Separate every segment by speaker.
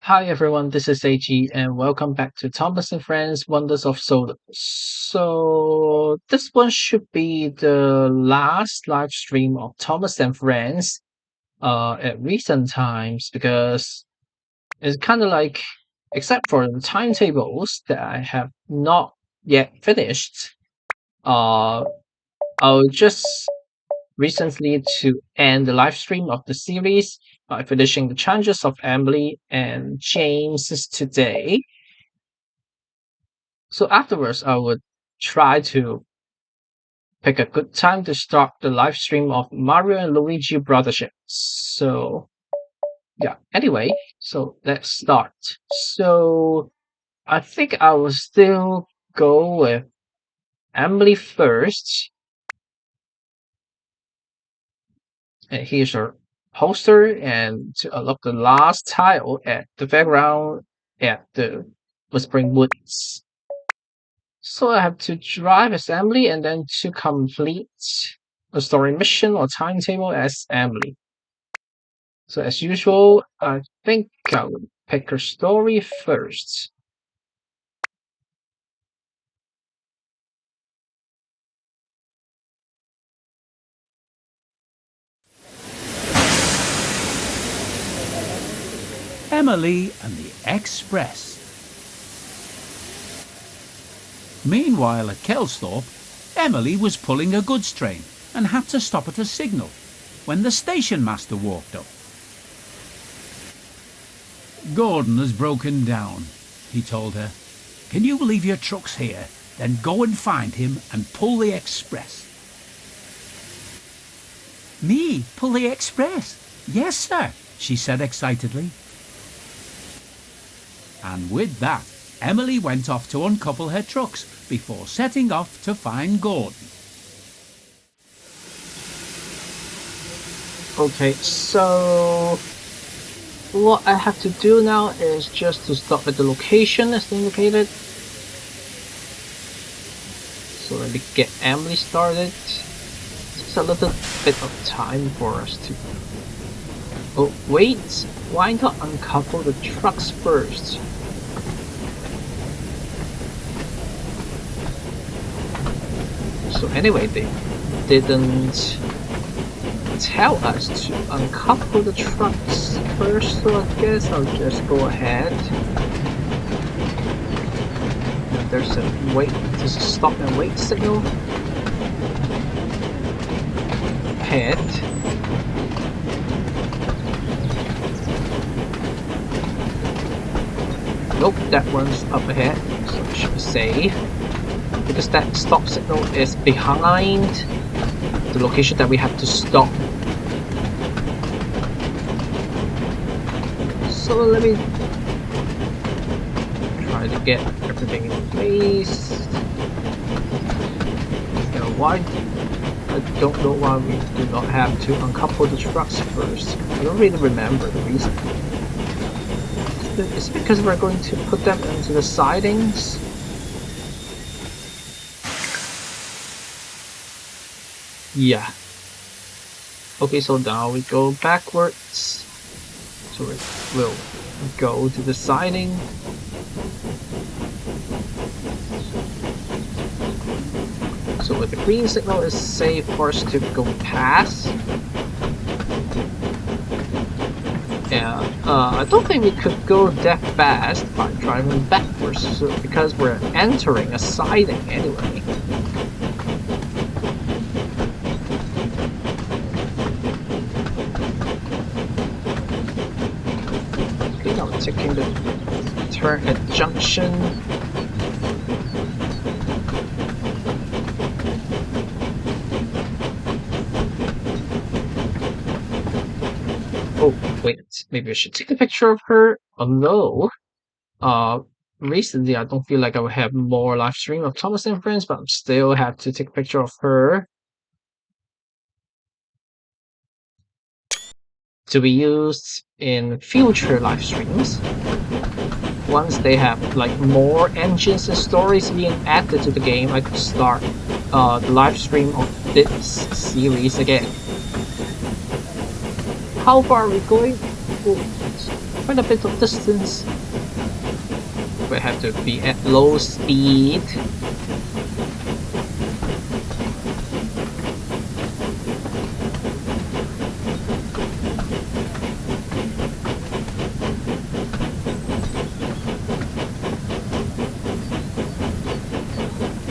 Speaker 1: Hi everyone, this is AG and welcome back to Thomas and Friends Wonders of Sodor. So this one should be the last live stream of Thomas and Friends at recent times because it's kind of like except for the timetables that I have not yet finished, uh I'll just recently to end the live stream of the series by finishing the challenges of Emily and James today. So afterwards, I would try to pick a good time to start the live stream of Mario and Luigi Brothership. So yeah, anyway, so let's start. So I think I will still go with Emily first. And here's her poster, and to unlock the last tile at the background at the Whispering Woods. So I have to drive as Emily and then to complete a story mission or timetable as Emily. So as usual, I think I would pick her story first.
Speaker 2: Emily and the Express. Meanwhile at Kelsthorpe, Emily was pulling a goods train and had to stop at a signal when the station master walked up. "Gordon has broken down," he told her. "Can you leave your trucks here, then go and find him and pull the express?" "Me pull the express? Yes, sir," she said excitedly. And with that, Emily went off to uncouple her trucks before setting off to find Gordon.
Speaker 1: Okay, so what I have to do now is just to stop at the location as indicated. So let me get Emily started. It's a little bit of time for us to. Oh wait, why not uncouple the trucks first? So anyway, they didn't tell us to uncouple the trucks first, so I guess I'll just go ahead. And there's a stop and wait signal ahead. Nope, that one's up ahead, so I should be safe. Because that stop signal is behind the location that we have to stop. So let me try to get everything in place. Why? I don't know why we do not have to uncouple the trucks first. I don't really remember the reason. Is it because we're going to put them into the sidings? Yeah. Okay, so now we go backwards. So we'll go to the siding. So with the green signal is safe for us to go past. Yeah, I don't think we could go that fast by driving backwards, so because we're entering a siding anyway. Okay, now we're taking the turn at junction. Oh, wait, maybe I should take a picture of her. Although, recently I don't feel like I will have more live stream of Thomas and Friends, but I still have to take a picture of her to be used in future live streams. Once they have like more engines and stories being added to the game, I could start the live stream of this series again. How far are we going? Oh, quite a bit of distance. We have to be at low speed.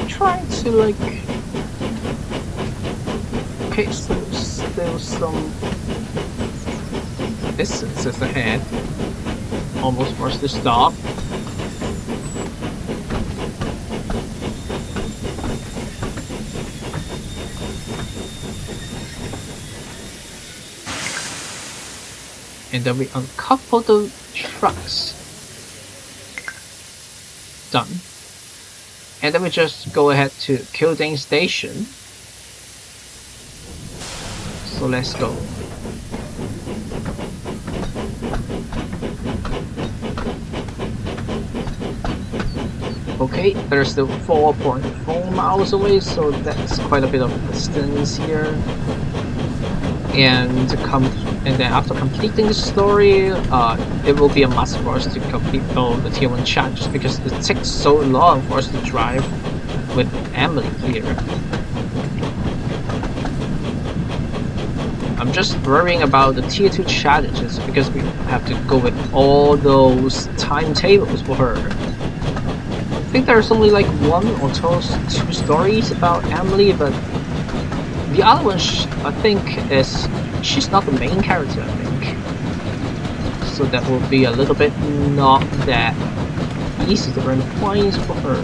Speaker 1: Trying to like, okay, so still some distances ahead. Almost forced to stop. And then we uncouple the trucks. Done. And then we just go ahead to Kildane Station. So let's go. Okay, there's still 4.4 miles away, so that's quite a bit of distance here. And then after completing the story, it will be a must for us to complete all the tier 1 challenges because it takes so long for us to drive with Emily here. I'm just worrying about the tier 2 challenges because we have to go with all those timetables for her. I think there's only like 1 or 2 stories about Emily, but the other one, I think, is she's not the main character, I think. So that will be a little bit not that easy to earn points for her.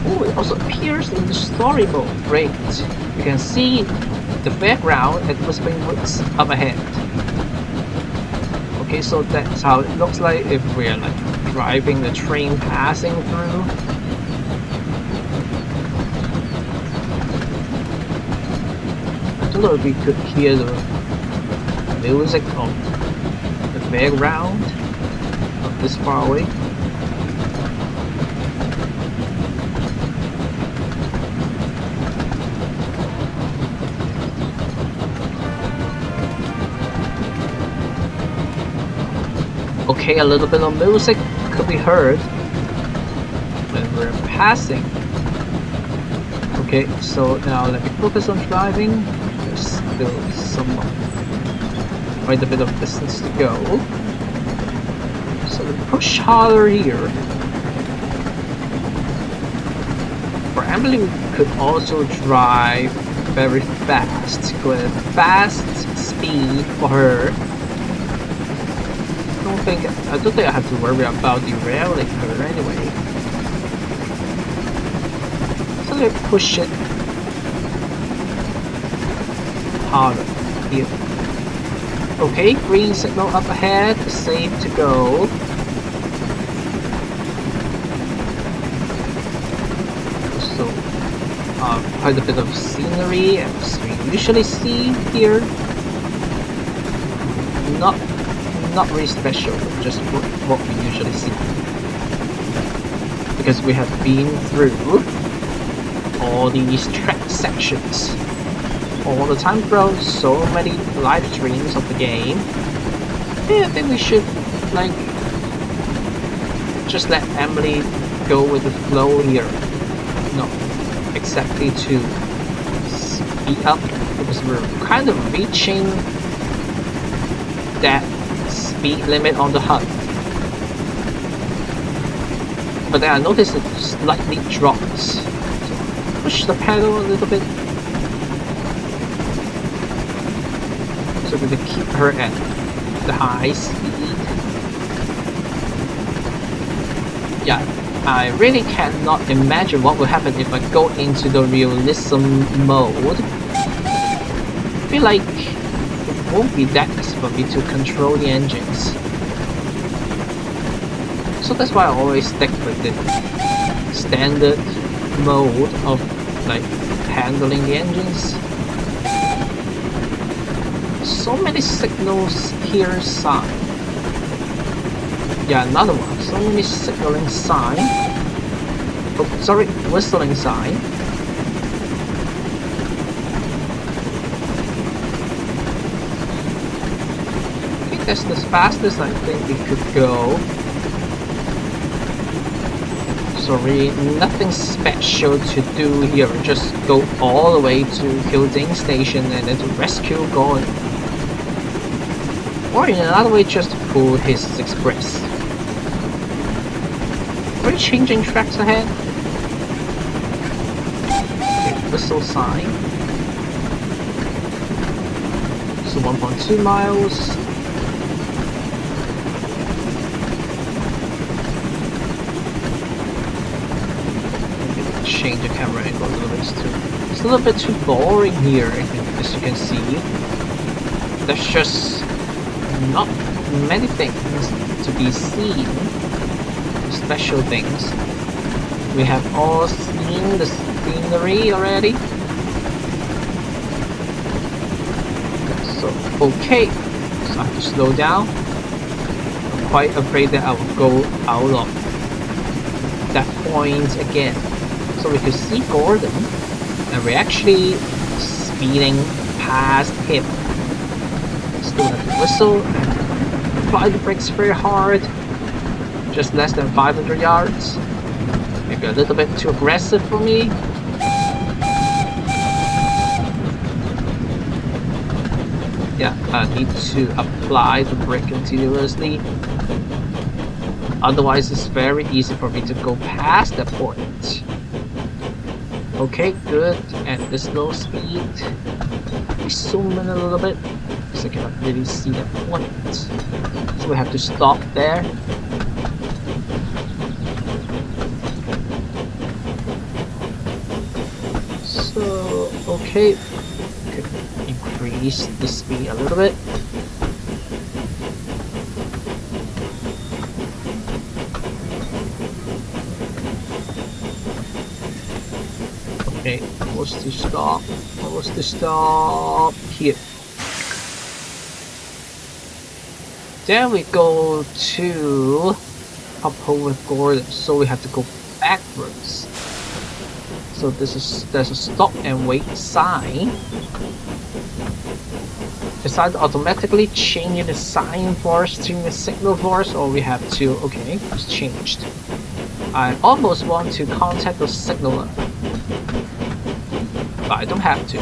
Speaker 1: Oh, it also appears in the story mode. Great. You can see the background at Whispering Woods up ahead. Okay, so that's how it looks like if we're like driving the train passing through. I don't know if we could hear the music of the background not this far away. Okay, a little bit of music could be heard when we're passing. Okay, so now let me focus on driving. There's still quite a bit of distance to go. So we push harder here. For Emily, we could also drive very fast. Go at fast speed for her. I don't think I have to worry about derailing her anyway. So let's push it harder here. Okay, green signal up ahead, safe to go. So, quite a bit of scenery as we usually see here. Not really special, just what we usually see. Because we have been through all these track sections all the time throughout so many live streams of the game. Yeah, I think we should like just let Emily go with the flow here. Not exactly to speed up because we're kind of reaching that speed limit on the HUD. But then I noticed it slightly drops. So push the pedal a little bit. So we can keep her at the high speed. Yeah, I really cannot imagine what will happen if I go into the realism mode. I feel like it won't be that easy for me to control the engines. So that's why I always stick with the standard mode of like handling the engines. So many signals here sign. Yeah, another one. So many signaling sign. Oh, sorry, whistling sign. That's the fastest I think we could go. Sorry, nothing special to do here. Just go all the way to Kilding Station and then to rescue Gordon. Or in another way, just pull his express. Are we changing tracks ahead? Okay, whistle sign. So 1.2 miles. Change the camera angle a little bit too. It's a little bit too boring here, as you can see. There's just not many things to be seen. Special things. We have all seen the scenery already. So, okay. So I have to slow down. I'm quite afraid that I will go out of that point again. So we could see Gordon, and we're actually speeding past him. Still have to whistle and apply the brakes very hard. Just less than 500 yards. Maybe a little bit too aggressive for me. Yeah, I need to apply the brake continuously. Otherwise, it's very easy for me to go past that point. Okay, good. At this low speed, we zoom in a little bit because I cannot really see that point. So we have to stop there. So, okay, could increase the speed a little bit. Okay, what's the stop? What's the stop? Here. Then we go to couple with Gordon, so we have to go backwards. So there's a stop and wait sign. It's either automatically changing the sign for us to the signal for us, or we have to, okay, it's changed. I almost want to contact the signaler, but I don't have to.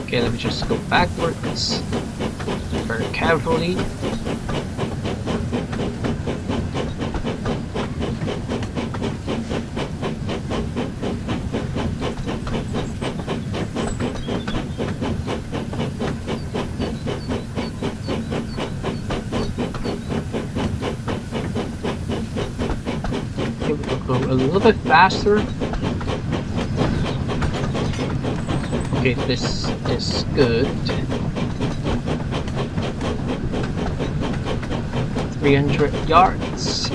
Speaker 1: Okay, let me just go backwards very carefully. Go a little bit faster. Okay, this is good. 300 yards.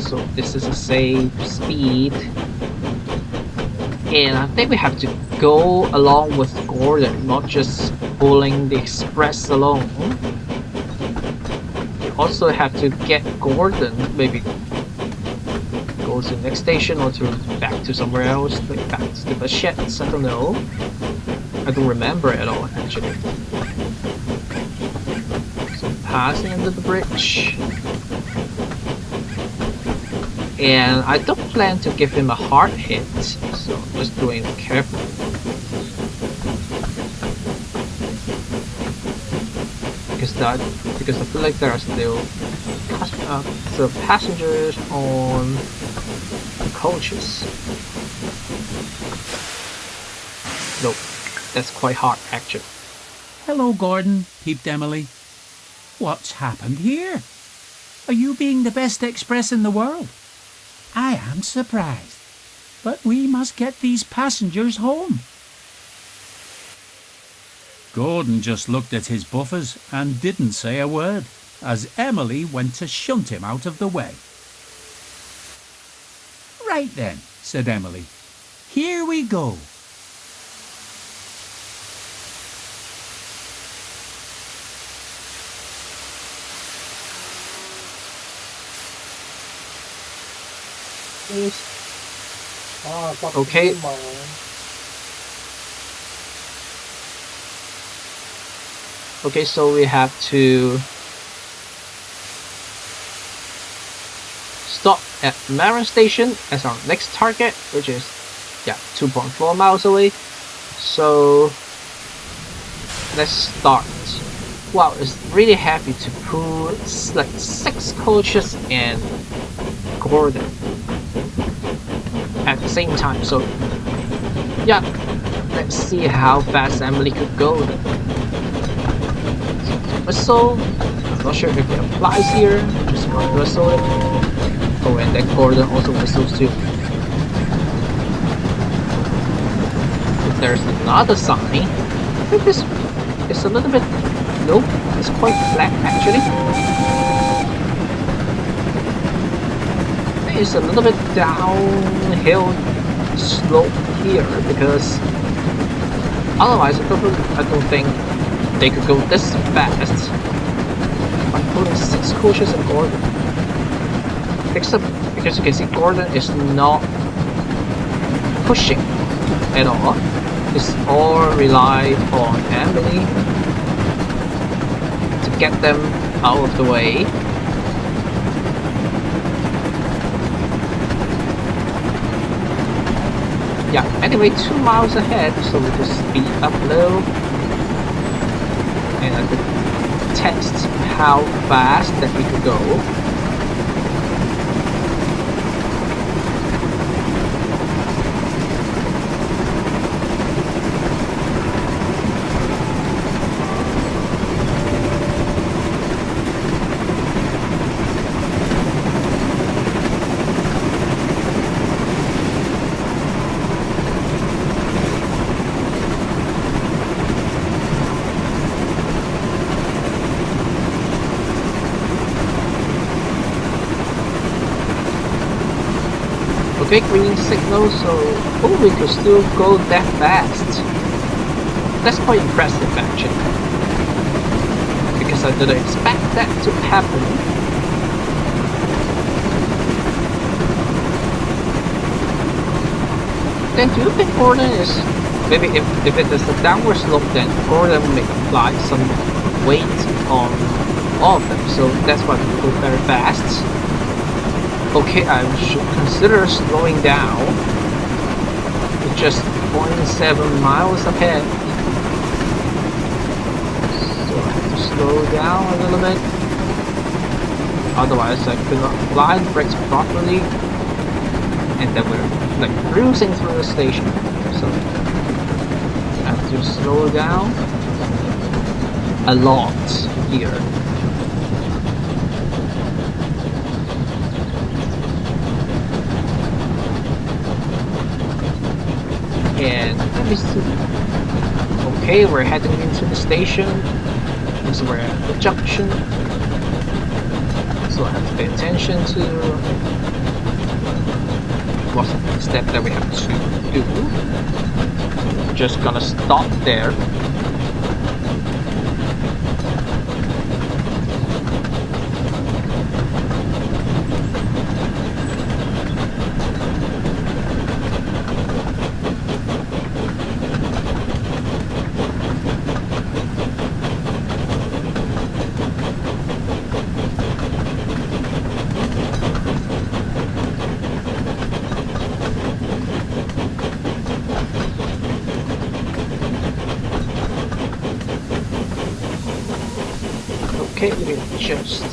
Speaker 1: So this is a safe speed. And I think we have to go along with Gordon, not just pulling the express alone. Also have to get Gordon, maybe go to the next station or to back to somewhere else, like back to the sheds, I don't know. I don't remember at all, actually. So passing under the bridge. And I don't plan to give him a hard hit, so I'm just doing it carefully. Because I feel like there are still passengers on the coaches. Nope, that's quite hard actually.
Speaker 2: Hello, Gordon, peeped Emily. What's happened here? Are you being the best express in the world? I am surprised, but we must get these passengers home. Gordon just looked at his buffers and didn't say a word, as Emily went to shunt him out of the way. Right then, said Emily. Here we go.
Speaker 1: Okay. Okay, so we have to stop at Marin Station as our next target, which is 2.4 miles away. So let's start. Wow, it's really happy to pull like 6 coaches and Gordon at the same time. So yeah, let's see how fast Emily could go. Whistle. I'm not sure if it applies here. Just gonna whistle it. Oh, and then Gordon also whistles too. If there's another sign, I think this is a little bit. Nope, it's quite flat actually. It's a little bit downhill slope here because otherwise I don't think they could go this fast by pulling 6 coaches and Gordon. Except because you can see Gordon is not pushing at all. It's all rely on Emily to get them out of the way. Yeah, anyway, 2 miles ahead, so we just speed up a little. And I could test how fast that we could go. Okay, green signal, so we could still go that fast. That's quite impressive actually, because I didn't expect that to happen. Then do you think Gordon is, maybe if it is a downward slope, then Gordon may apply some weight on all of them, so that's why we go very fast. Okay, I should consider slowing down. It's just 0.7 miles ahead. So I have to slow down a little bit. Otherwise I could not apply the brakes properly. And then we're like cruising through the station. So I have to slow down a lot here. And let me see. Okay, we're heading into the station. So we're at the junction. So I have to pay attention to what's the step that we have to do. We're just gonna stop there. Okay, we just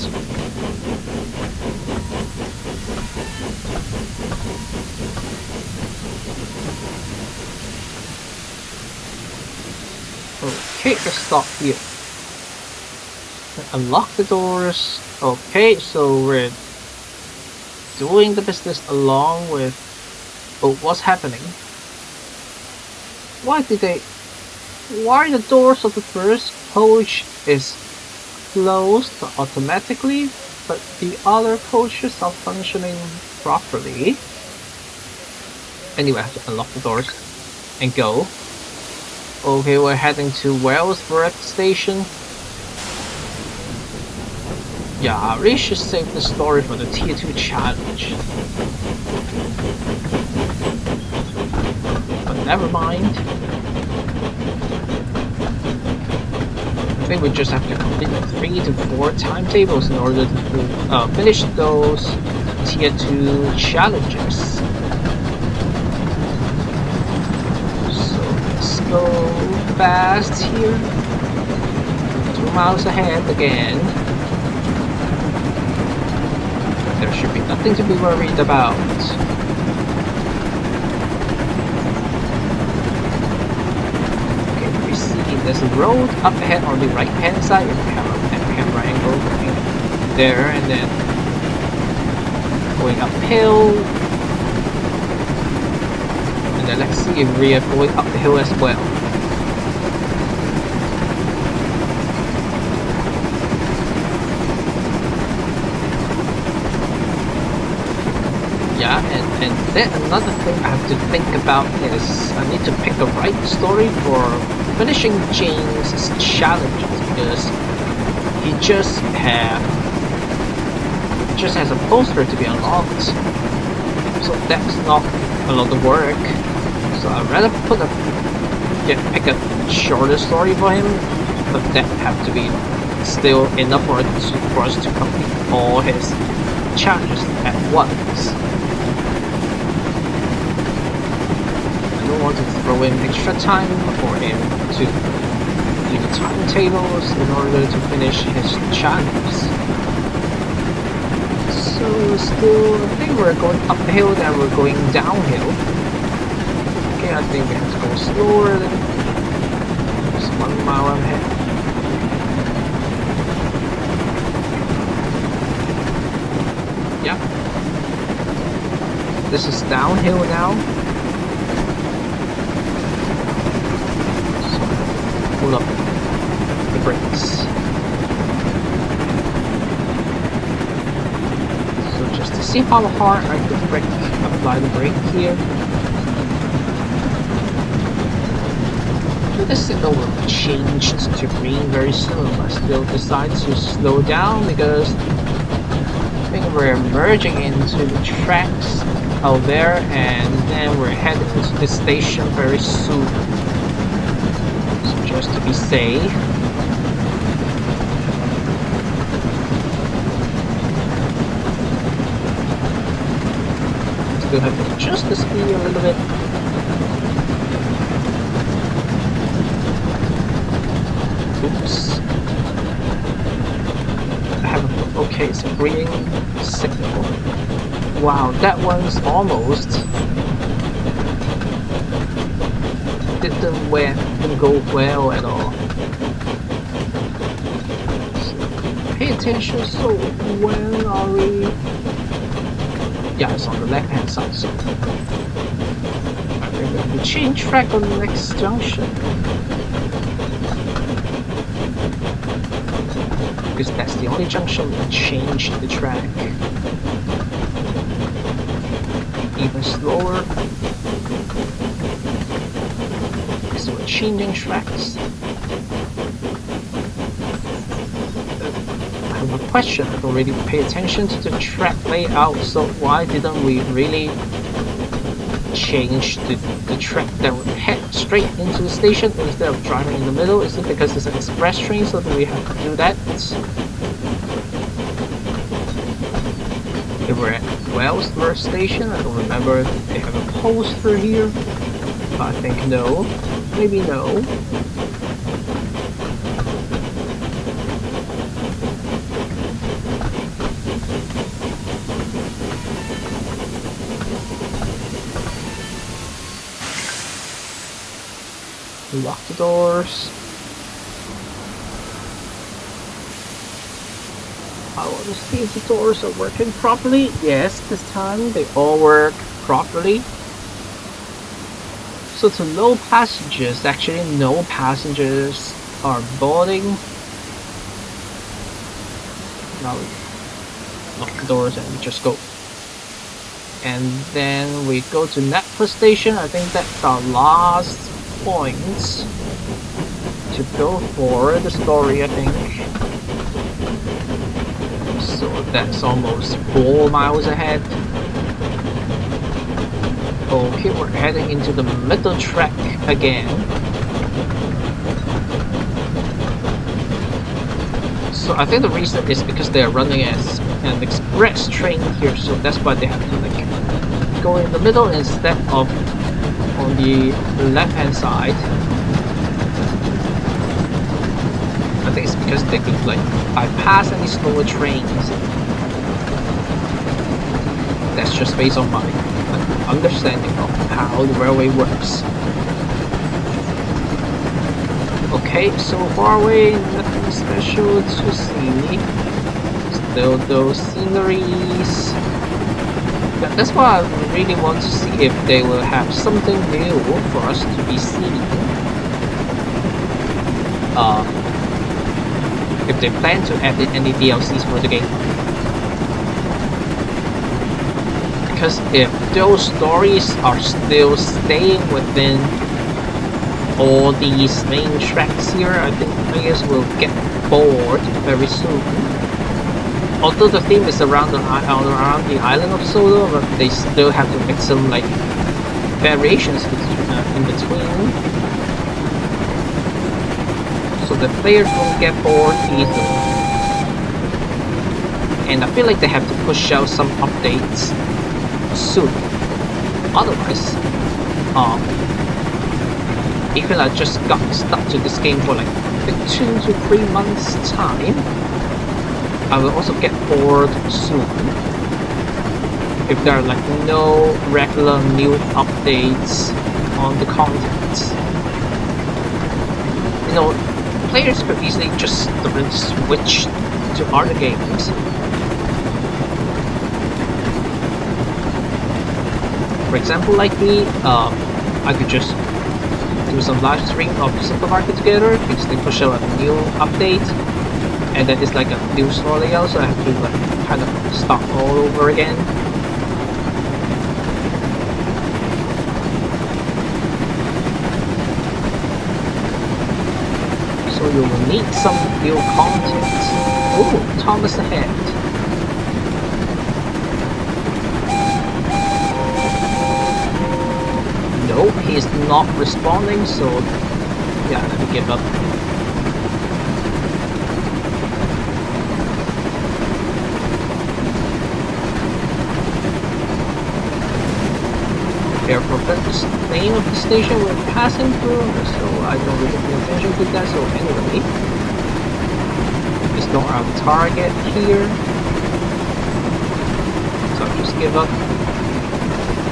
Speaker 1: okay, let's stop here. Unlock the doors. Okay, so we're doing the business along with. Oh, what's happening? Why the doors of the first coach is closed automatically, but the other coaches are functioning properly? Anyway, I have to unlock the doors and go. Okay, we're heading to Wellsborough Station. Yeah, I really should save the story for the Tier 2 challenge. But never mind. think we just have to complete like 3 to 4 timetables in order to finish those tier 2 challenges. So let's go fast here. 2 miles ahead again. There should be nothing to be worried about. Okay, we see there's a road up ahead on the right hand side. If we have a camera angle going there and then going uphill. And then let's see if we are going up the hill as well. Yeah, and then another thing I have to think about is I need to pick the right story for finishing James' challenges because he just has a poster to be unlocked, so that's not a lot of work. So I'd rather pick a shorter story for him, but that have to be still enough for us to complete all his challenges at once. I don't want to throw in extra time for him to do the timetables in order to finish his challenges. So still, I think we're going uphill then we're going downhill. Okay, I think we have to go slower than just 1 mile ahead. Yeah. This is downhill now. So pull up the brakes. So just to see how hard I could apply the brake here. The signal will change to green very soon, but still decide to slow down because I think we're merging into the tracks out there and then we're heading to the station very soon. So just to be safe. Still have to adjust the speed a little bit. Oops. I have okay, it's a green signal. Wow, that one's almost didn't go well at all. So pay attention. So when are we? Yeah, it's on the left hand side. So I think we have to change track on the next junction. Because that's the only junction that changed the track. Even slower. Because we're changing tracks. I have a question. I've already paid attention to the track layout, so why didn't we really change the track that would head straight into the station instead of driving in the middle? Is it because it's an express train, so do we have to do that? If we're at Wellsworth Station, I don't remember if they have a poster here. I think no. Maybe no. Lock the doors. I want to see if the doors are working properly. Yes, this time they all work properly. So to no passengers, actually no passengers are boarding. Now we lock the doors and we just go. And then we go to Netflix Station. I think that's our last point to go for the story, I think. So that's almost 4 miles ahead. Okay, we're heading into the middle track again. So I think the reason is because they are running as an express train here, so that's why they have to like go in the middle instead of on the left hand side. I think it's because they could like bypass any slower trains. That's just based on my understanding of how the railway works. Okay, so far away, nothing special to see. Still those sceneries. That's why I really want to see if they will have something new for us to be seen. If they plan to add any DLCs for the game. Because if those stories are still staying within all these main tracks here, I think players will get bored very soon. Although the theme is around the island of Sodor, but they still have to make some like variations in between, so the players won't get bored either. And I feel like they have to push out some updates soon. Otherwise, even I just got stuck to this game for like 2 to 3 months time, I will also get bored soon if there are like no regular new updates on the content. You know, players could easily just switch to other games. For example, like me, I could just do some live stream of Supermarket together because they push out a new update, and then it's like a new store layout, so I have to like kind of start all over again. So you will need some new content. Oh, Thomas ahead. Nope, he's not responding, so yeah, let me give up. Airport, that's the name of the station we're passing through, so I don't really pay attention to that. So anyway, it's not our target here, so I'll just give up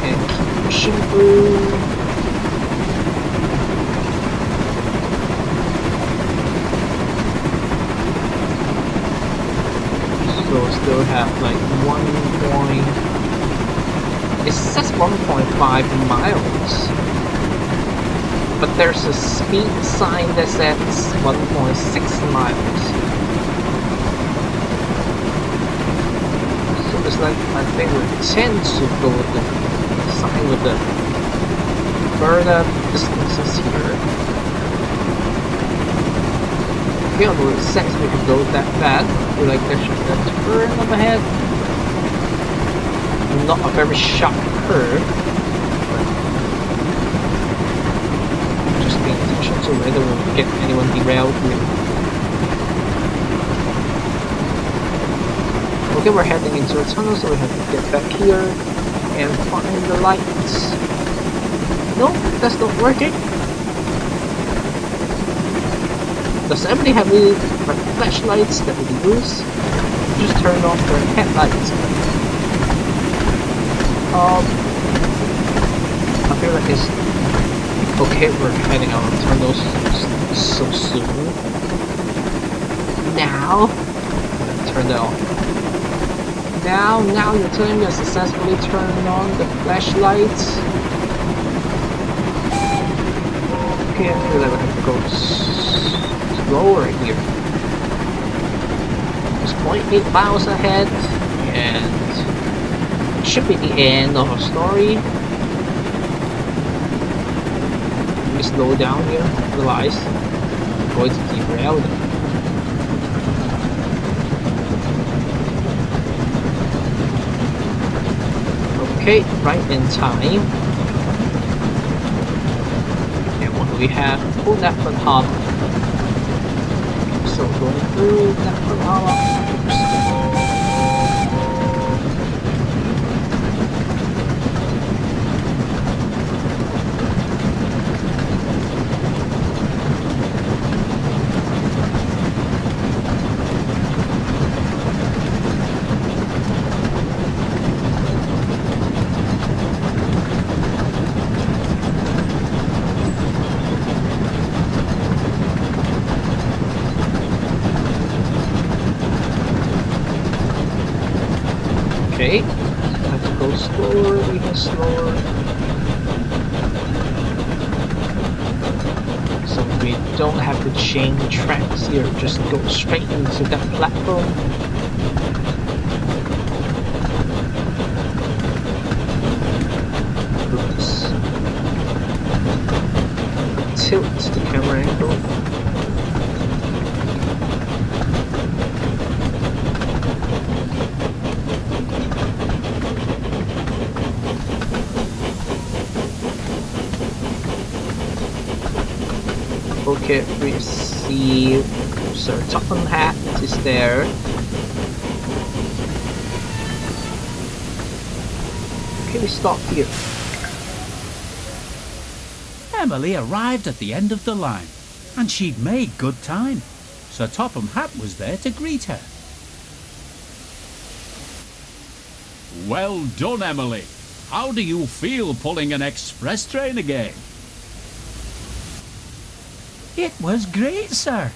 Speaker 1: and keep pushing through. So still have like 1 point. It says 1.5 miles, but there's a speed sign that says 1.6 miles. So it's like I think we tend to go with the sign with the further distances here. Okay, although it says we can go that fast, I feel like there should be a turn up ahead. Not a very sharp curve, but just paying attention to whether we'll get anyone derailed here. Okay, we're heading into a tunnel, so we have to get back here and find the lights. No, that's not working. Does everybody have any flashlights that we can use? Just turn off their headlights. I feel like it's okay. We're heading out of tunnels so soon. Now, turn that off. Now you're telling me I successfully turned on the flashlights. Okay, I feel like I have to go slower here. It's 0.8 miles ahead, and should be the end of our story. We slow down here, otherwise I'm going to derail them. Okay, right in time. And what do we have? Oh, that one hub. So going through that lava. Okay, have to go slower, even slower. So we don't have to change tracks here, just go straight into that platform. Oops. Tilt the camera angle. Okay, we see Sir Topham Hat is there. Okay, we stop here.
Speaker 2: Emily arrived at the end of the line, and she'd made good time. Sir Topham Hatt was there to greet her.
Speaker 3: Well done, Emily. How do you feel pulling an express train again?
Speaker 2: It was great, sir,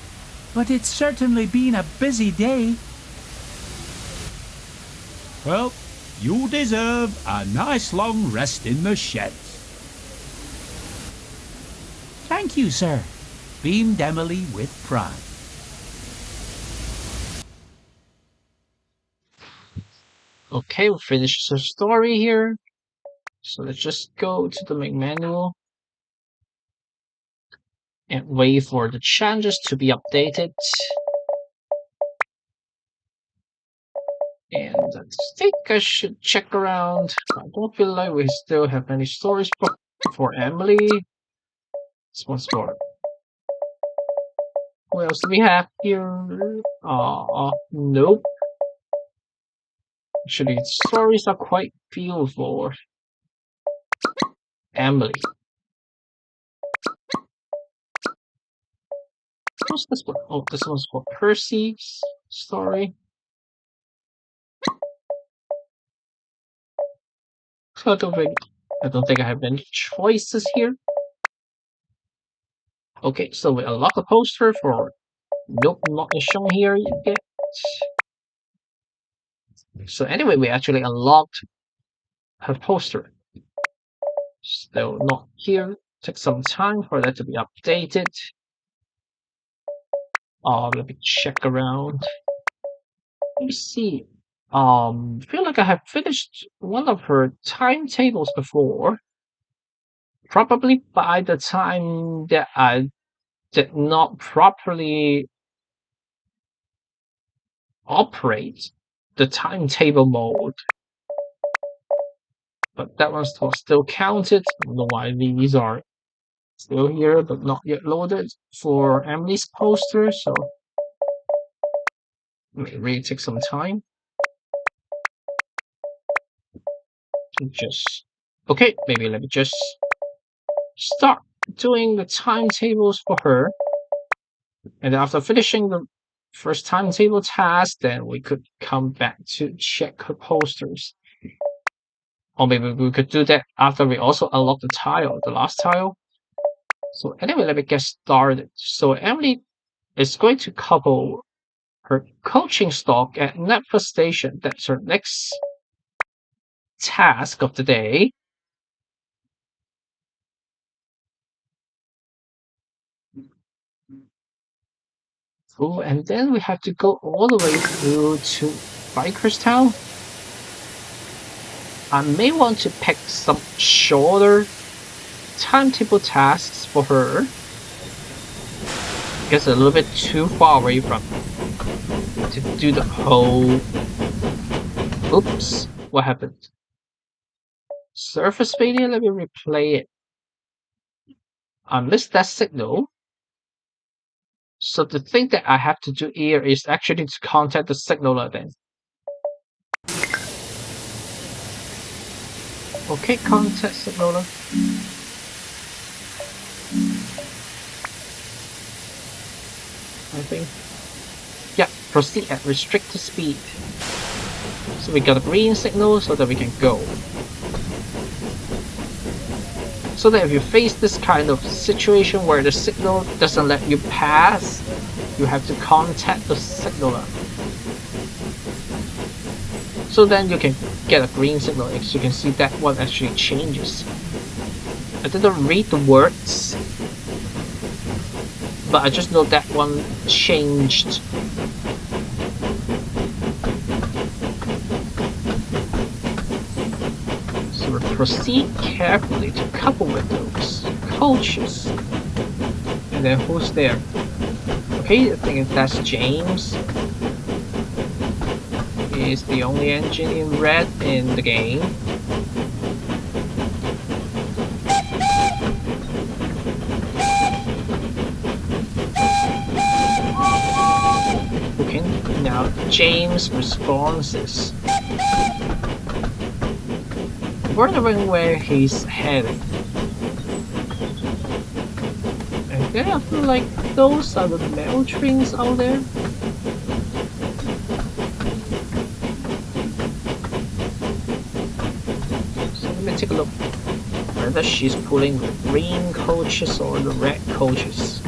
Speaker 2: but it's certainly been a busy day.
Speaker 3: Well, you deserve a nice long rest in the sheds.
Speaker 2: Thank you, sir, beamed Emily with pride.
Speaker 1: Okay, we finished the story here. So let's just go to the main menu and wait for the changes to be updated. And I think I should check around. I don't feel like we still have any stories for Emily. This one's for. What else do we have here? Nope. Actually, stories are quite few for Emily. What's this one? Oh, this one's for Percy's story. So I don't think I have any choices here. Okay, so we unlock a poster for Nope, not shown here yet. So anyway, we actually unlocked her poster. Still not here. Took some time for that to be updated. Let me check around. Let me see. Feel like I have finished one of her timetables before. Probably by the time that I did not properly operate the timetable mode. But that one was still counted. I don't know why these are still here but not yet loaded for Emily's poster, so it may really take some time to just. Okay, maybe let me just start doing the timetables for her. And after finishing the first timetable task, then we could come back to check her posters. Or maybe we could do that after we also unlock the tile, the last tile. So anyway, let me get started. So Emily is going to couple her coaching stock at Neptune Station. That's her next task of the day. Oh, and then we have to go all the way through to Biker's Town. I may want to pick some shorter timetable tasks for her. Gets a little bit too far away from to do the whole. Oops, what happened? Surface failure. Let me replay it. I missed that signal. So the thing that I have to do here is actually to contact the signaler then. Okay, contact signaler. I think. Yeah, proceed at restricted speed. So we got a green signal so that we can go. So that if you face this kind of situation where the signal doesn't let you pass, you have to contact the signaler. So then you can get a green signal. As you can see, that one actually changes. I didn't read the words, but I just know that one changed. So we proceed carefully to couple with those coaches. And then who's there? Okay, I think that's James. He is the only engine in red in the game. Okay, now James' responses. Wondering where he's headed. And then I feel like those are the mail trains out there. So let me take a look. Whether she's pulling the green coaches or the red coaches.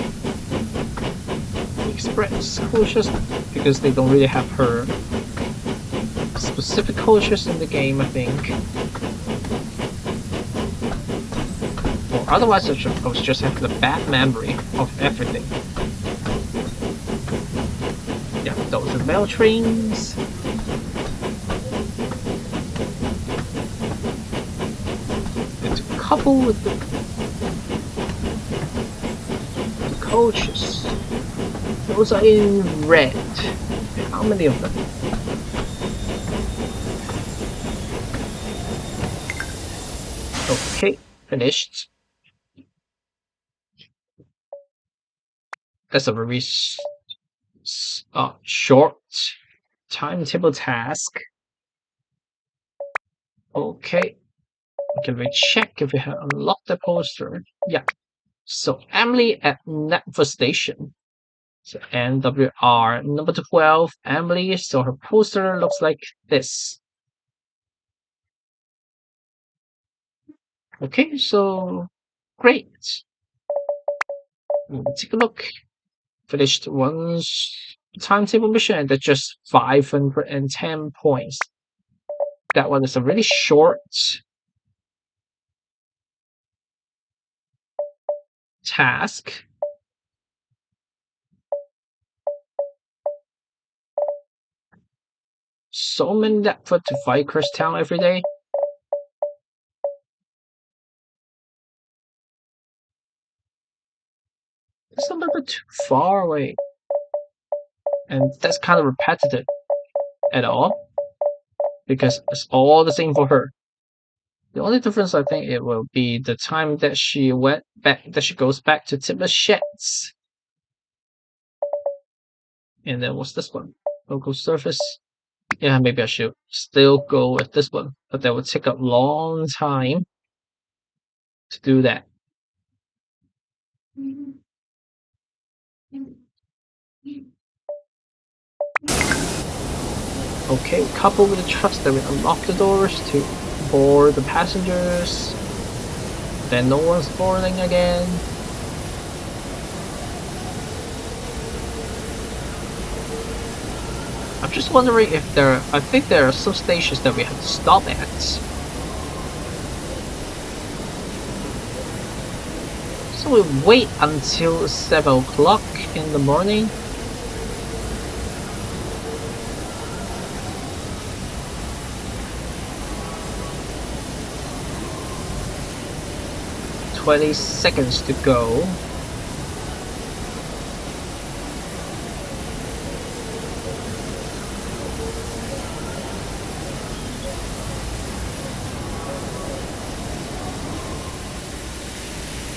Speaker 1: Express coaches, because they don't really have her specific coaches in the game, I think. Or otherwise I suppose just have the bad memory of everything. Yeah, those are mail trains. And to couple with the coaches. Those are in red. How many of them? Okay, finished. That's a very short timetable task. Okay, can we check if we have unlocked the poster? Yeah. So Emily at Netflix Station. So NWR number 12, Emily. So her poster looks like this. Okay, so great. Take a look. Finished one timetable mission and that's just 510 points. That one is a really short task. So many effort to fight Crosstown every day. It's a little bit too far away. And that's kind of repetitive at all. Because it's all the same for her. The only difference I think it will be the time that she goes back to Tibbet's sheds. And then what's this one? Local service. Yeah, maybe I should still go with this one, but that would take a long time to do that. Okay, coupled with the trust that we unlock the doors to board the passengers. Then no one's boarding again. I'm just wondering if I think there are some stations that we have to stop at. So we wait until 7 o'clock in the morning. "20 seconds to go."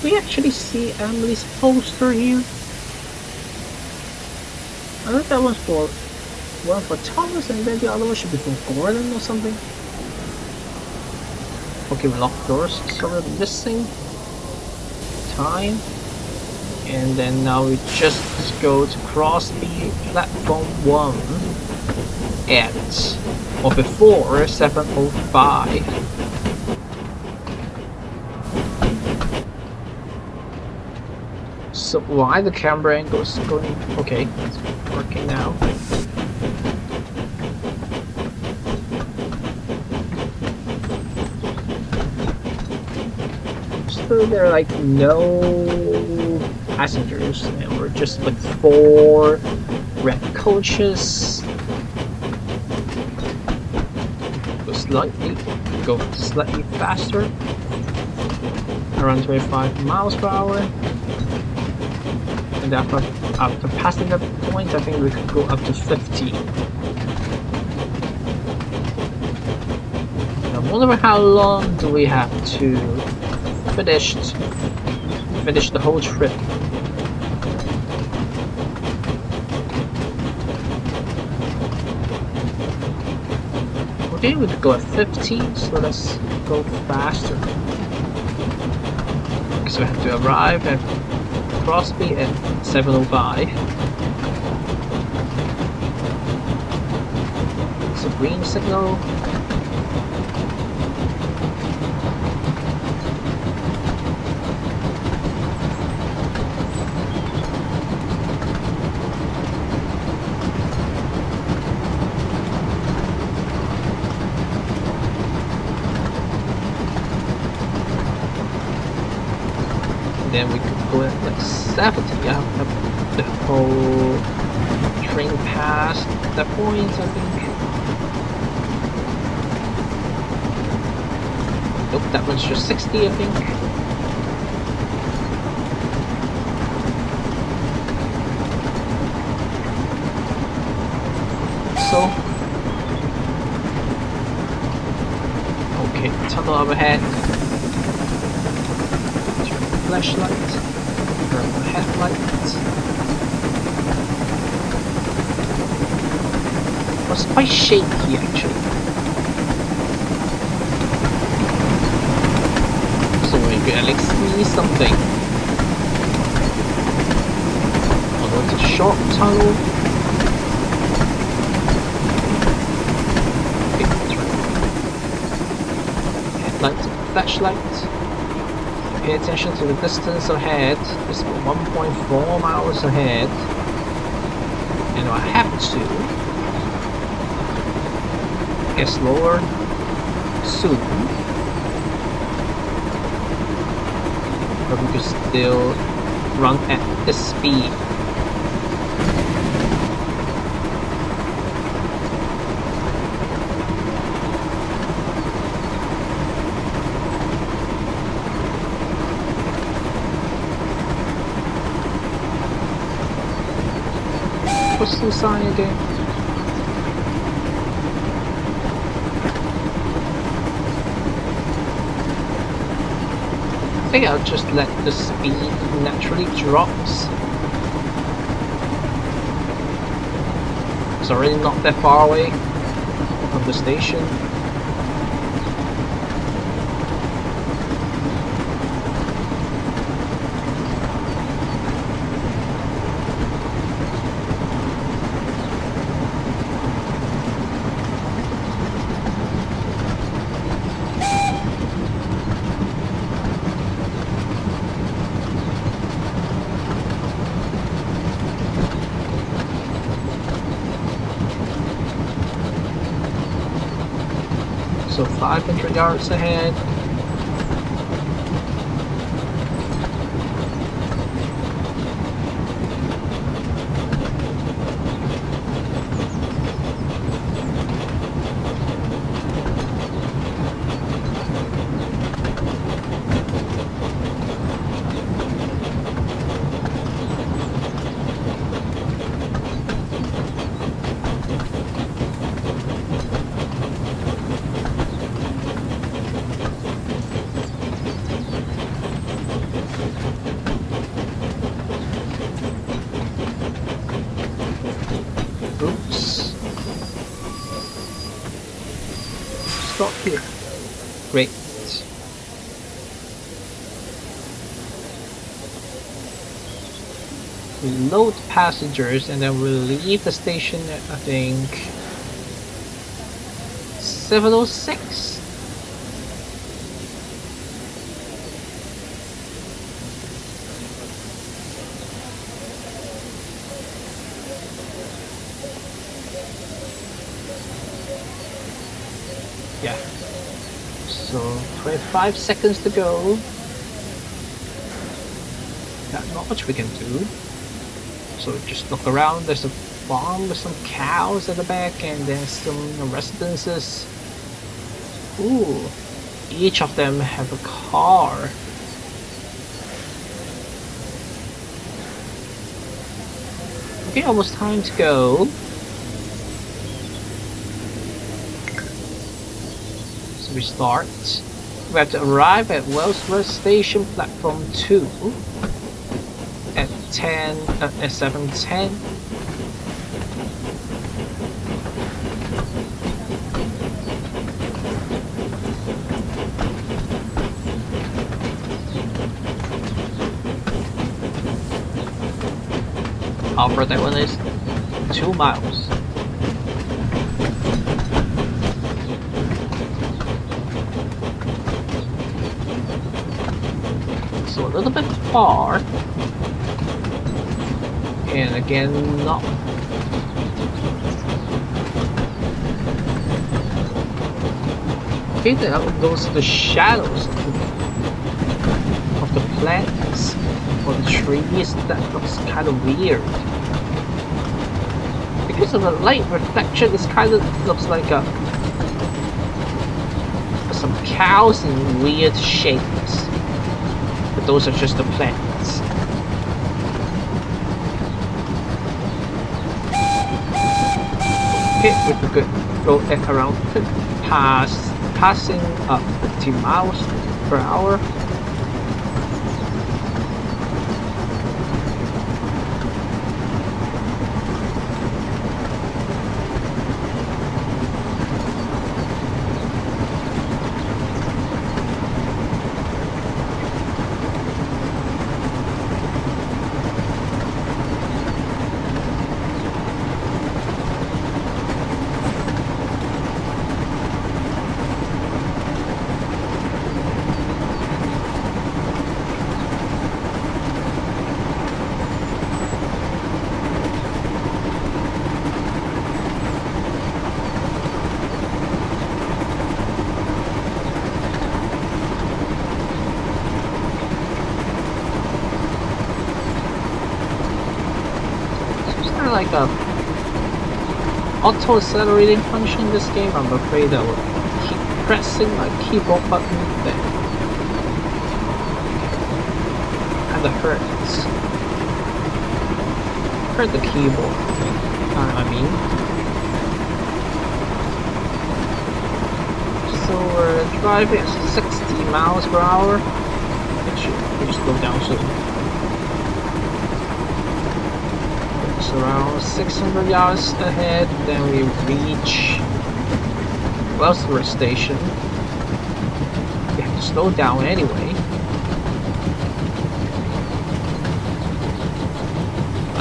Speaker 1: We actually see Emily's poster here. I thought that was for one for Thomas, and then the other one should be for Gordon or something. Okay, we locked doors, so we're missing time. And then now we just go to Crosby platform 1 at or before 7:05. So why the camera angle is going? Okay, it's working now. So there are like no passengers, and we're just with 4 red coaches. Go slightly faster, around 25 miles per hour. And after passing that point, I think we could go up to 50. I wonder how long do we have to finish the whole trip. Okay, we could go at 15, so let's go faster. So we have to arrive at Crosby at 7:05. It's a green signal. Then we could go at like 70. Yeah, the whole train past that point, I think. Nope, that one's just 60, I think. So, okay, tunnel overhead. Flashlight, turn the headlight. It was quite shaky actually. So we could at least see something. We're going to the short tunnel. Okay, turn. Headlight, flashlight. Pay attention to the distance ahead. It's 1.4 miles ahead. And I have to get slower soon. But we could still run at this speed. What's the sign again? I think I'll just let the speed naturally drops. It's already not that far away from the station. So 500 yards ahead. stop here. Great. We load passengers and then we'll leave the station at, I think, 7:06. Yeah. So 25 seconds to go. Not much we can do. So just look around. There's a farm with some cows at the back, and then some residences. Ooh, each of them have a car. Okay, almost time to go. So we start. We have to arrive at Wellsworth Station, platform 2 at 7:10. How far that one is? 2 miles. So a little bit far. And again, not. Okay, there goes the shadows of the plants or the trees. That looks kind of weird. Because of the light reflection, this kind of looks like some cows in weird shapes. But those are just the plants. Okay, we could go at around passing up 50 miles per hour. Like a auto accelerating function in this game. I'm afraid I will keep pressing my keyboard button that kinda hurts. Hurt the keyboard. I mean. So we're driving at 60 miles per hour. It should slow down soon. Around 600 yards ahead, then we reach Wellsworth Station. We have to slow down anyway.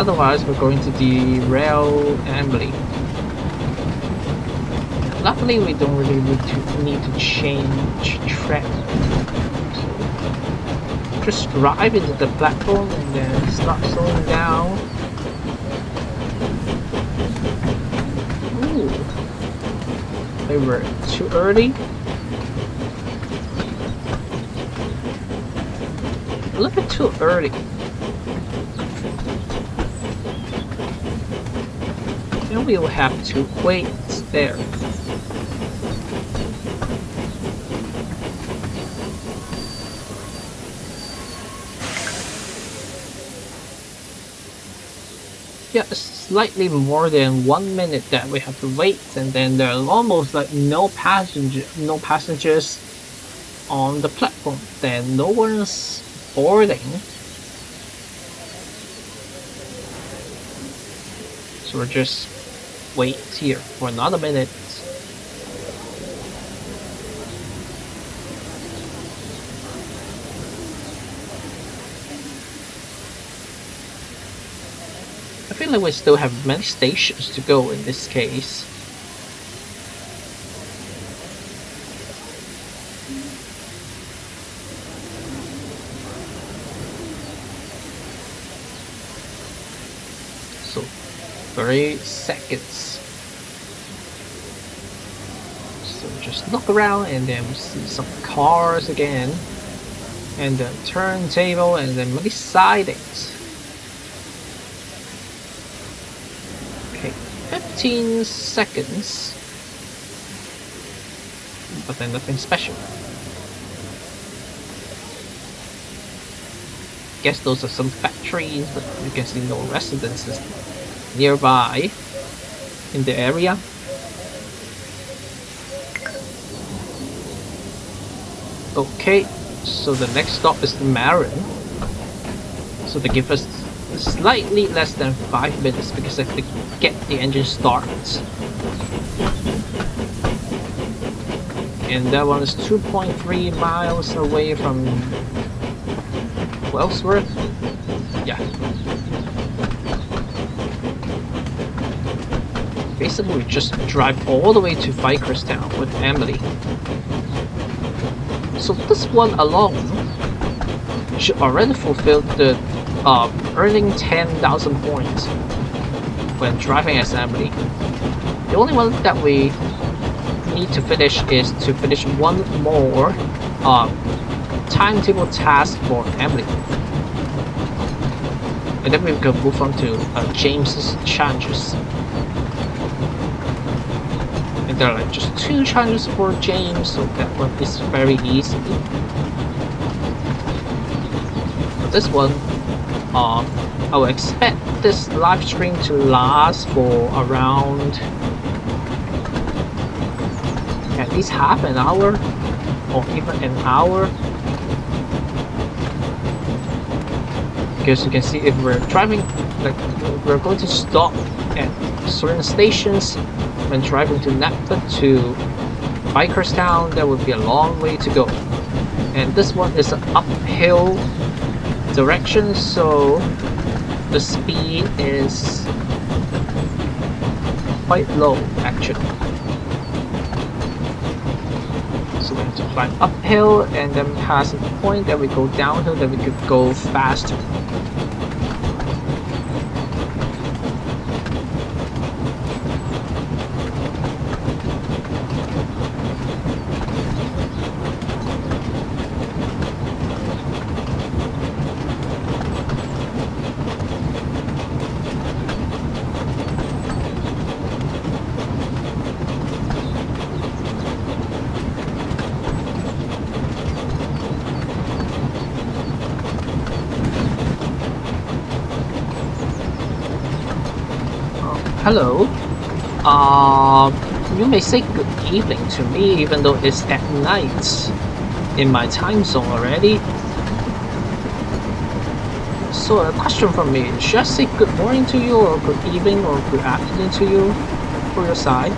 Speaker 1: Otherwise, we're going to derail Emily. Luckily, we don't really need to change track. So just drive into the platform and then start slowing down. We were too early. A little bit too early. Then we will have to wait there. Yeah, slightly more than 1 minute that we have to wait, and then there are almost like no passengers on the platform. Then no one's boarding. So we're just wait here for another minute. feel like we still have many stations to go in this case. So 3 seconds. So just look around and then we see some cars again. And the turntable and then many sidings. Okay, 15 seconds. But then nothing special. Guess those are some factories, but you can see no residences nearby in the area. Okay, so the next stop is the Marin. So they give us slightly less than 5 minutes because I have to get the engine started. And that one is 2.3 miles away from Wellsworth. Yeah. Basically, we just drive all the way to Vikerstown with Emily. So this one alone should already fulfill the earning 10,000 points when driving as Emily. The only one that we need to finish is to finish one more timetable task for Emily. And then we can move on to James's challenges. And there are like just 2 challenges for James, so that one is very easy. But this one, I would expect this live stream to last for around at least half an hour or even an hour. Because you can see if we're driving, like we're going to stop at certain stations when driving to Nappa to Vikerstown, that would be a long way to go. And this one is an uphill direction, so the speed is quite low actually. So we have to climb uphill and then pass a point that we go downhill, that we could go faster. Hello. You may say good evening to me even though it's at night in my time zone already. So a question from me, should I say good morning to you or good evening or good afternoon to you for your side?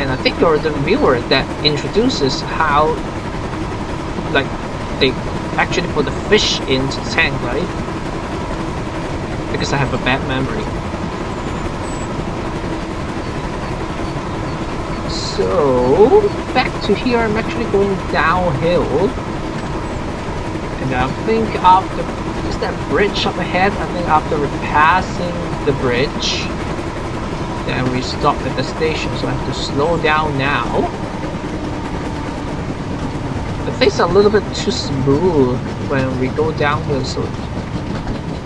Speaker 1: And I think you're the viewer that introduces how like they actually put the fish into the tank, right? Because I have a bad memory. So back to here, I'm actually going downhill, and I think after is that bridge up ahead? I think after passing the bridge, then we stop at the station. So I have to slow down now. The things are a little bit too smooth when we go downhill, so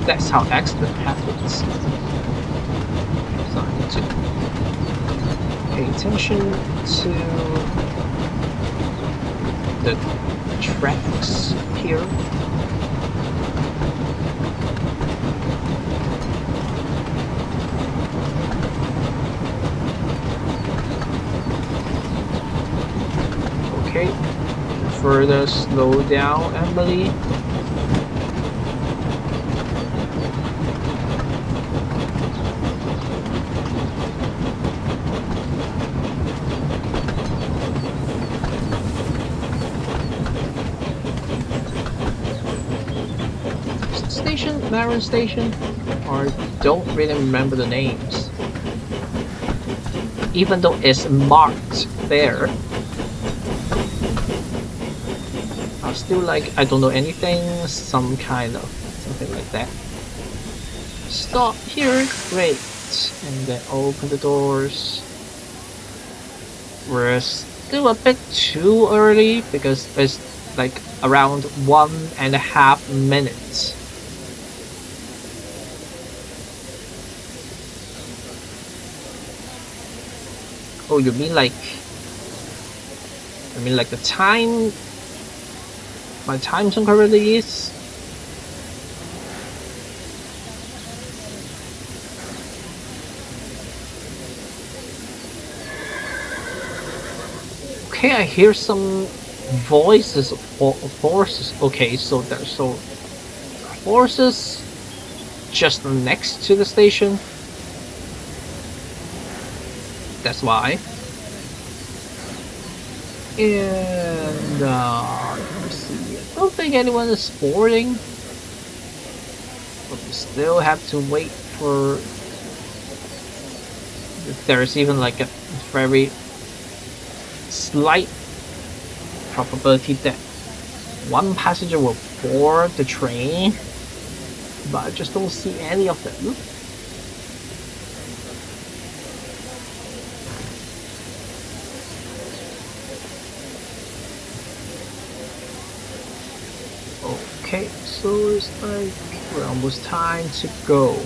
Speaker 1: that's how accident happens. So I need to pay attention to the tracks here. Okay, further slow down, Emily. station? Marin Station? Or don't really remember the names. Even though it's marked there. I'm still like, I don't know anything, some kind of something like that. Stop here, great. And then open the doors. We're still a bit too early because it's like around 1.5 minutes. Oh, you mean like the time my time zone currently is? Okay, I hear some voices of horses. Okay, so there's horses just next to the station. That's why. And let me see. I don't think anyone is boarding. But we still have to wait for. There's even like a very slight probability that one passenger will board the train, but I just don't see any of them. Okay, so it's like we're almost time to go.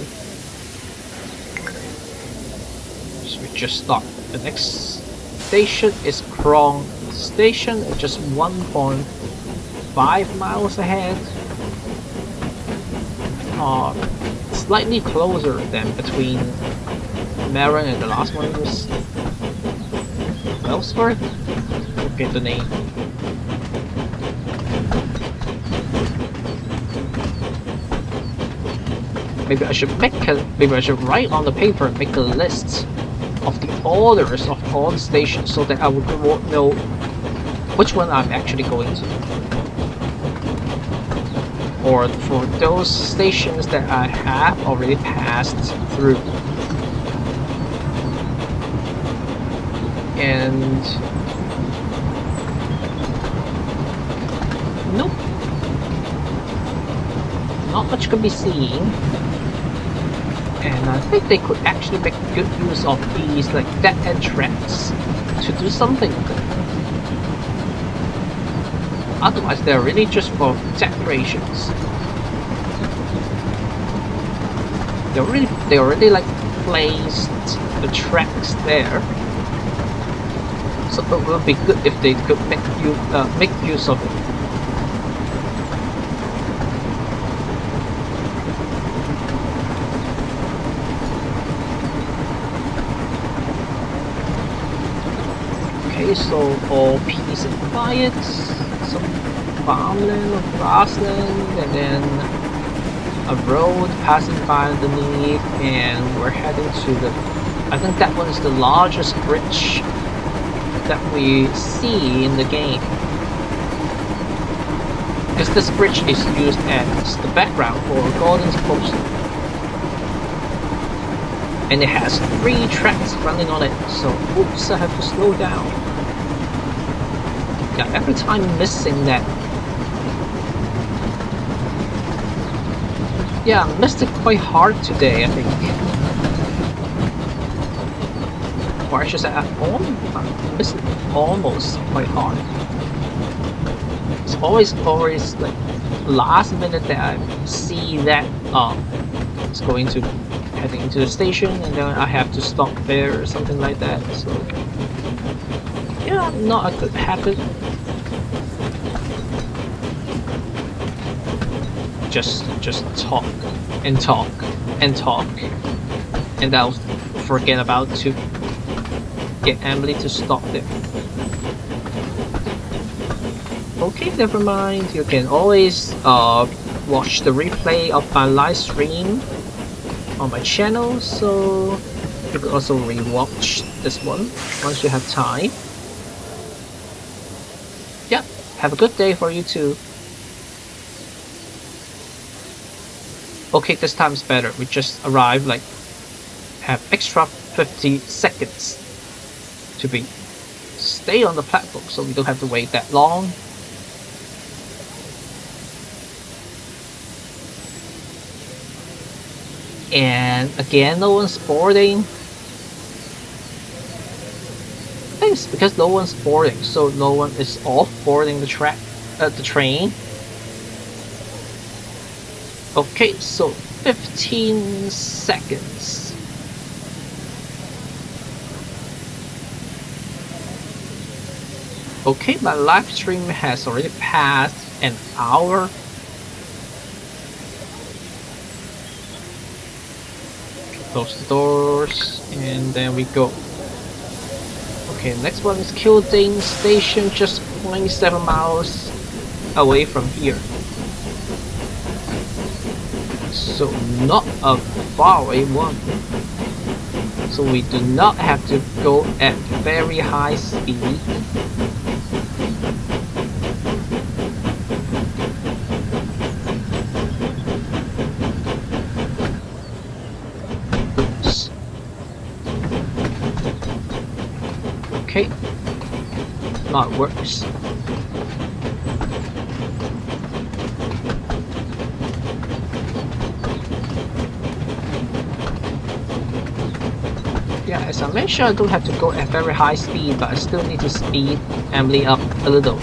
Speaker 1: So we just start. The next station is Krong Station, just 1.5 miles ahead. Slightly closer than between Marin and the last one was Wellsford. Forget the name. Maybe I should write on the paper and make a list of the orders of all the stations so that I would know which one I'm actually going to. Or for those stations that I have already passed through. And nope. Not much could be seen. And I think they could actually make good use of these like dead-end tracks to do something with it. Otherwise, they're really just for decorations. They already like placed the tracks there, so it would be good if they could make use of it. Okay, so all peace and quiet, some farmland or grassland, and then a road passing by underneath, and we're heading to the. I think that one is the largest bridge that we see in the game, because this bridge is used as the background for Gordon's poster. And it has 3 tracks running on it, so oops, I have to slow down. Yeah, every time missing that. Yeah, I missed it quite hard today, I think. Or I should say, I missed it almost quite hard. It's always like last minute that I see that it's going to heading into the station, and then I have to stop there or something like that. So yeah, not a good habit. Just talk and talk and talk, and I'll forget about to get Emily to stop there. Okay, never mind. You can always watch the replay of my live stream on my channel, so you can also rewatch this one once you have time. Yeah, have a good day for you too. Okay, this time is better. We just arrived, like, have extra 50 seconds to be stay on the platform, so we don't have to wait that long. And again, no one's boarding. I think it's because no one's boarding, so no one is off boarding the train. Okay, so 15 seconds. Okay, my live stream has already passed an hour. Close the doors, and then we go. Okay, next one is Kildane Station, just 0.7 miles away from here. So not a far away one. So we do not have to go at very high speed. Oops. Okay. Now it works. Yeah, as I mentioned, I don't have to go at very high speed, but I still need to speed Emily up a little.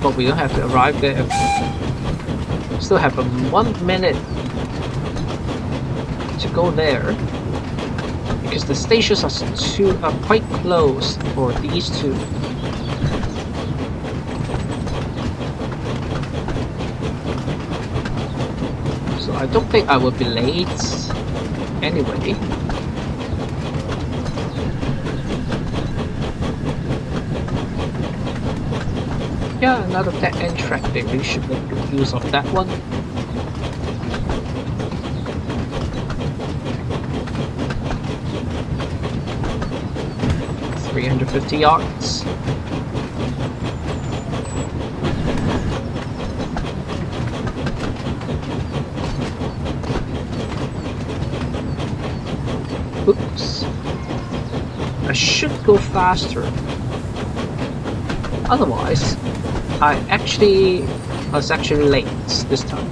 Speaker 1: But we don't have to arrive there. Still have 1 minute to go there, because the stations are quite close for these two. So I don't think I will be late anyway. Yeah, another dead-end track. They really should make good use of that one. $350. Oops. I should go faster. Otherwise, I was actually late this time.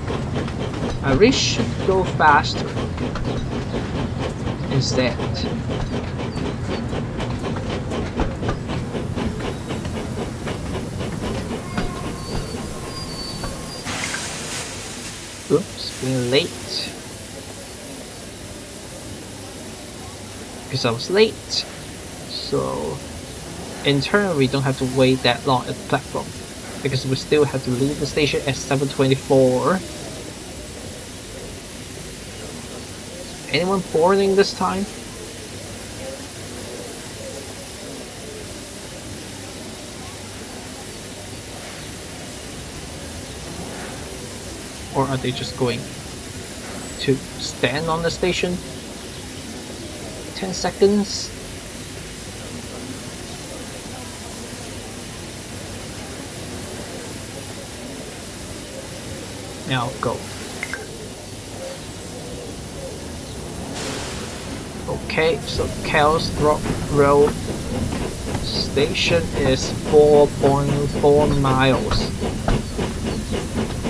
Speaker 1: I really should go faster instead. Oops, being late. Because I was late. So in turn, we don't have to wait that long at the platform, because we still have to leave the station at 7:24. Anyone boarding this time? Or are they just going to stand on the station? 10 seconds. Now go. Okay, so Kelsthorpe Road station is 4.4 miles.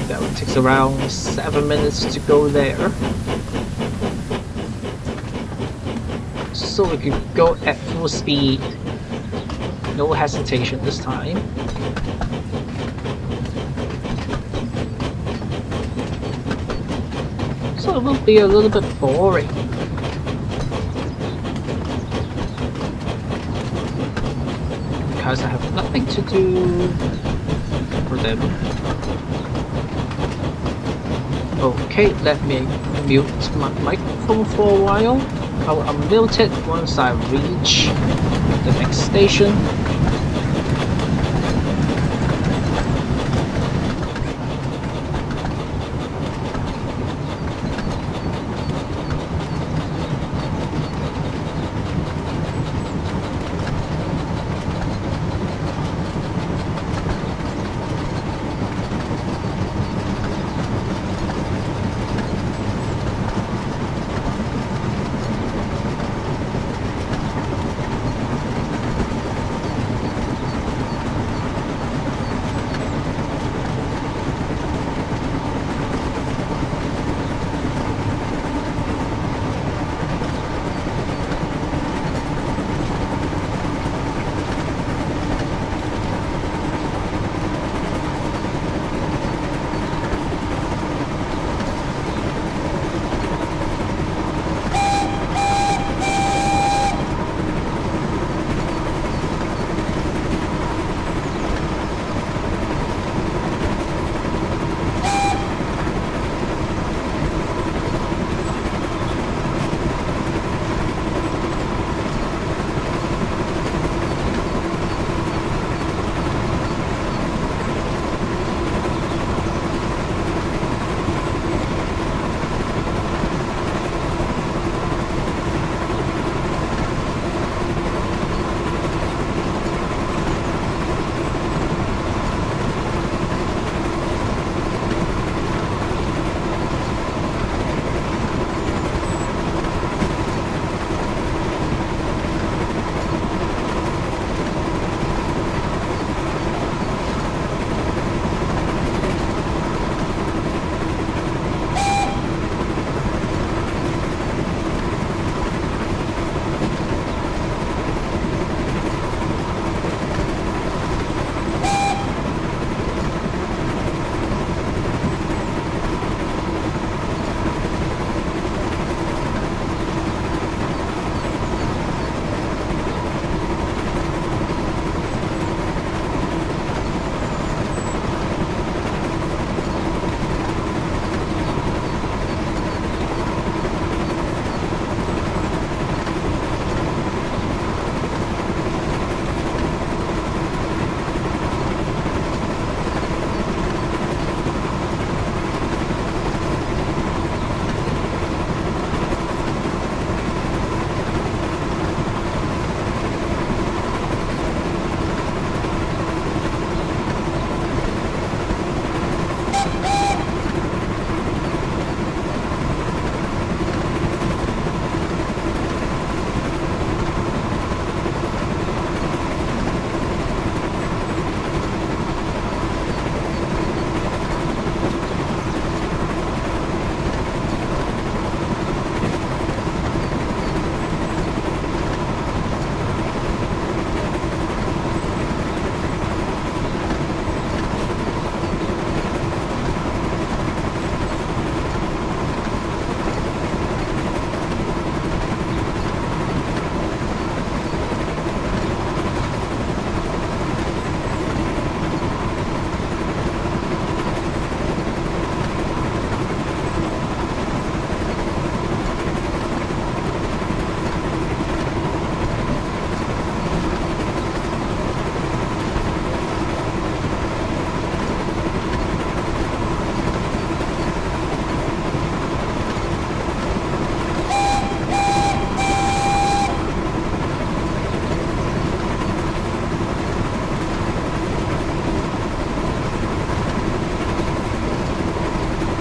Speaker 1: That would take around 7 minutes to go there. So we can go at full speed. No hesitation this time. So it will be a little bit boring. Because I have nothing to do for them. Okay, let me mute my microphone for a while. I will unmute it once I reach the next station.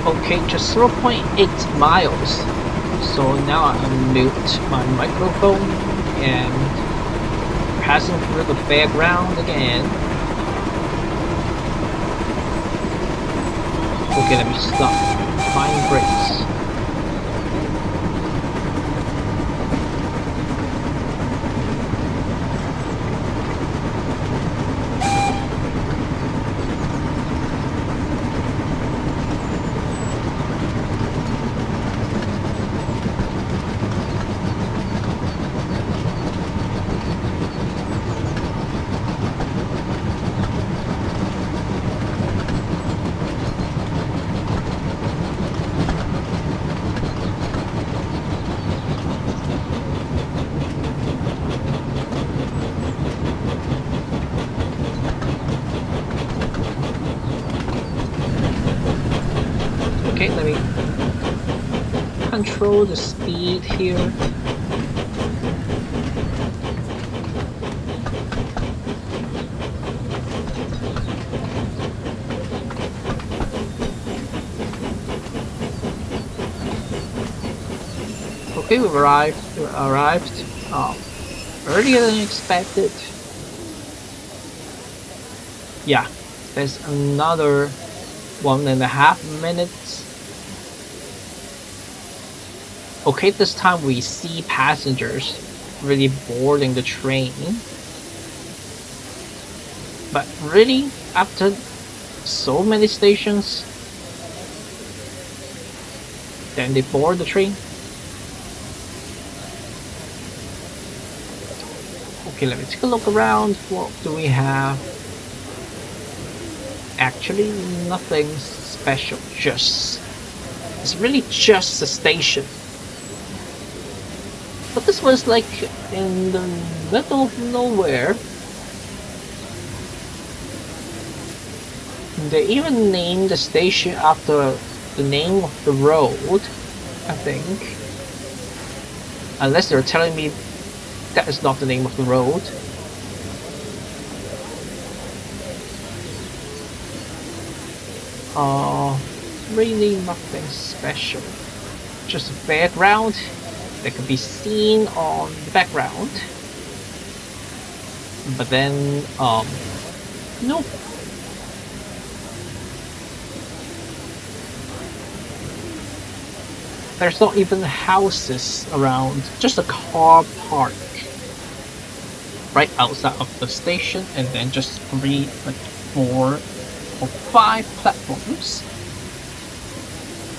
Speaker 1: Okay, just 0.8 miles. So now I mute my microphone and passing through the fairground again. Okay, let me stop. Fine brakes. Okay, let me control the speed here. Okay, we arrived. Earlier than expected. Yeah, there's another 1.5 minutes. Okay, this time we see passengers really boarding the train. But really, after so many stations, then they board the train. Okay, let me take a look around. What do we have? Actually, nothing special. It's really just a station. But this was like in the middle of nowhere. They even named the station after the name of the road, I think. Unless they're telling me that is not the name of the road. Really nothing special. Just a fairground that can be seen on the background. But then, nope. There's not even houses around, just a car park right outside of the station, and then just 4 or 5 platforms.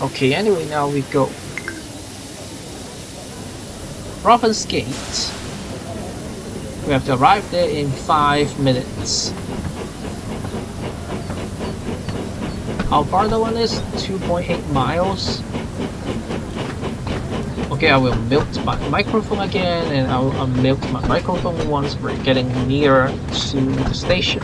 Speaker 1: Okay, anyway, now we go. Province Gate. We have to arrive there in 5 minutes. How far the one is? 2.8 miles. Okay, I will mute my microphone again, and I'll unmute my microphone once we're getting near to the station.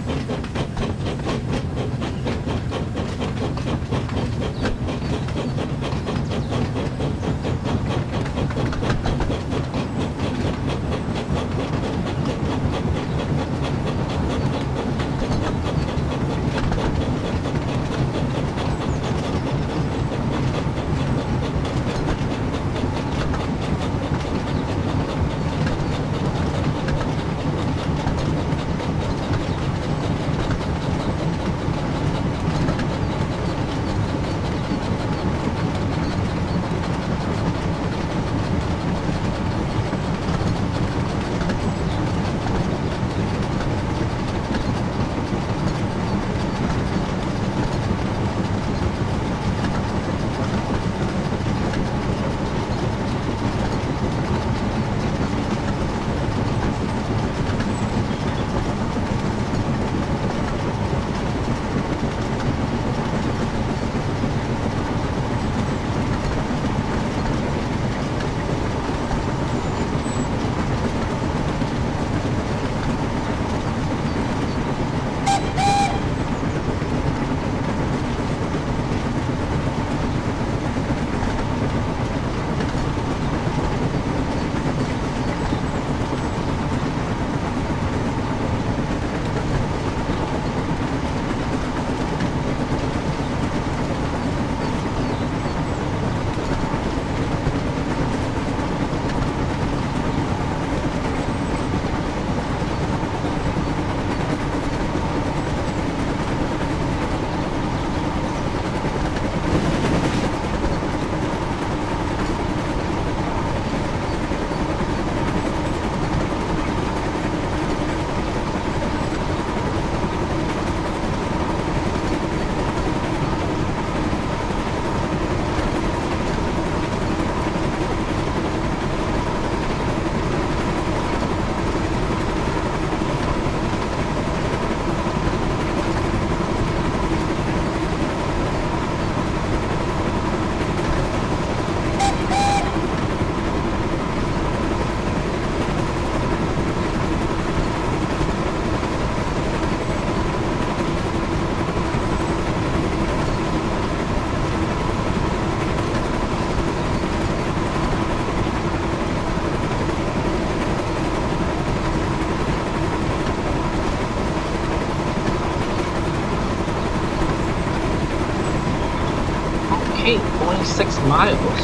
Speaker 1: Okay, 0.6 miles.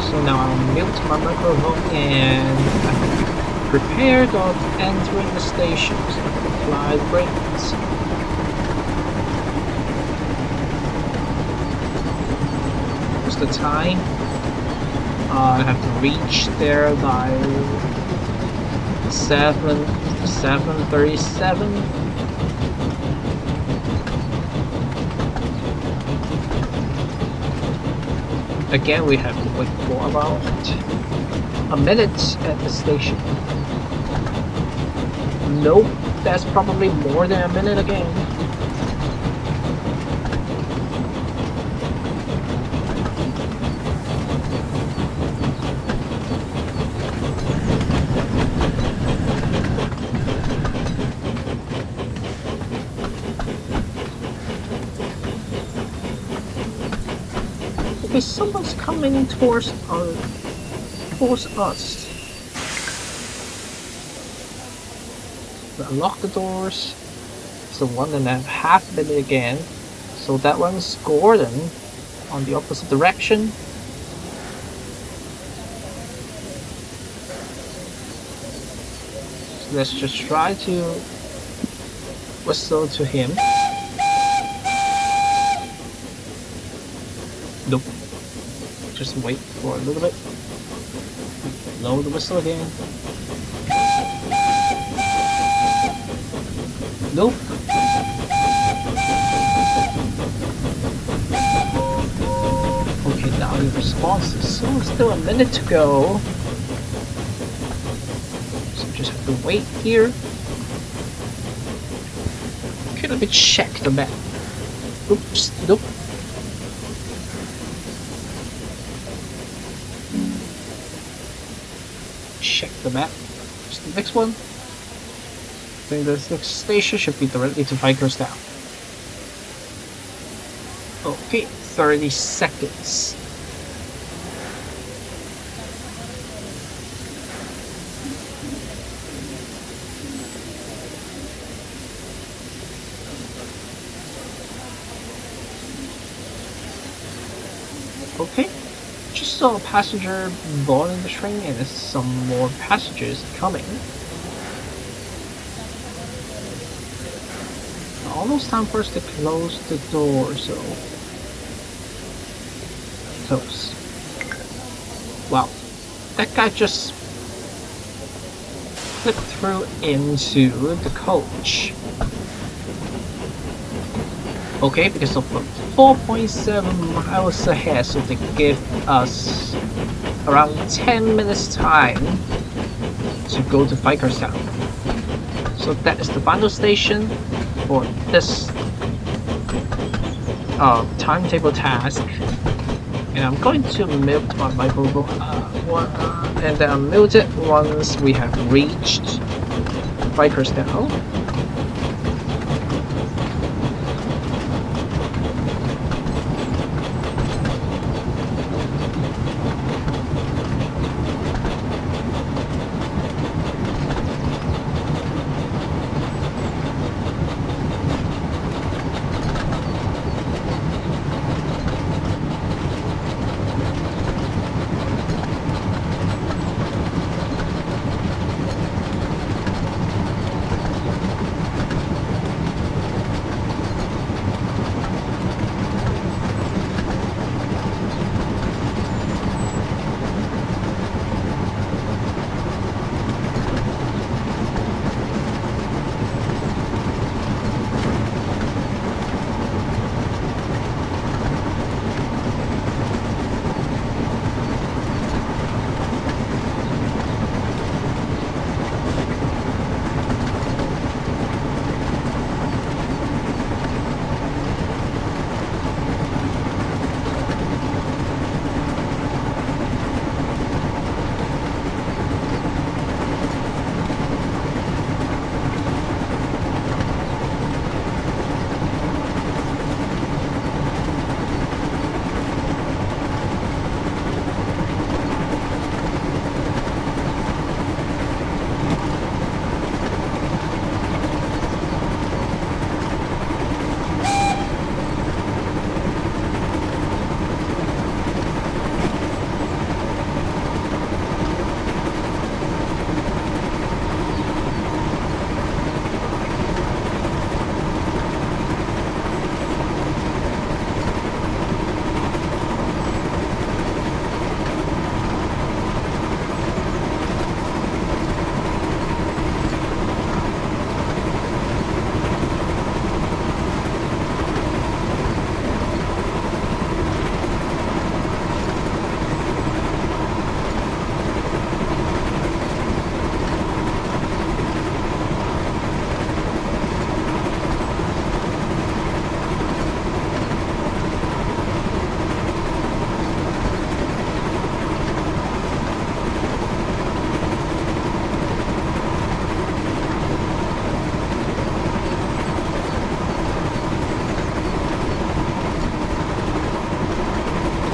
Speaker 1: So now I'll mute my microphone and I'm prepared of entering the station. So I'm gonna apply the brakes. What's the time? I have to reach there by 7:37. Again, we have to wait for about a minute at the station. Nope, that's probably more than a minute again. Okay, someone's coming towards us. Unlock the doors. It's a 1.5 minute again. So that one's Gordon on the opposite direction. So let's just try to whistle to him. Nope. Just wait for a little bit. Blow the whistle again. Nope. Okay, now your responses. So still a minute to go. So just have to wait here. Okay, let me check the map. Oops, nope. Check the map. What's the next one? I think this next station should be directly to Vikerstown. Okay, 30 seconds. Okay, just saw a passenger boarding the train and there's some more passengers coming. Almost time for us to close the door, so close. Wow, that guy just flipped through into the coach. Okay, because of the 4.7 miles ahead, so they give us around 10 minutes time to go to Vikerstown. So that is the final station for this timetable task. And I'm going to mute my microphone and then I'll mute it once we have reached Vikerstown.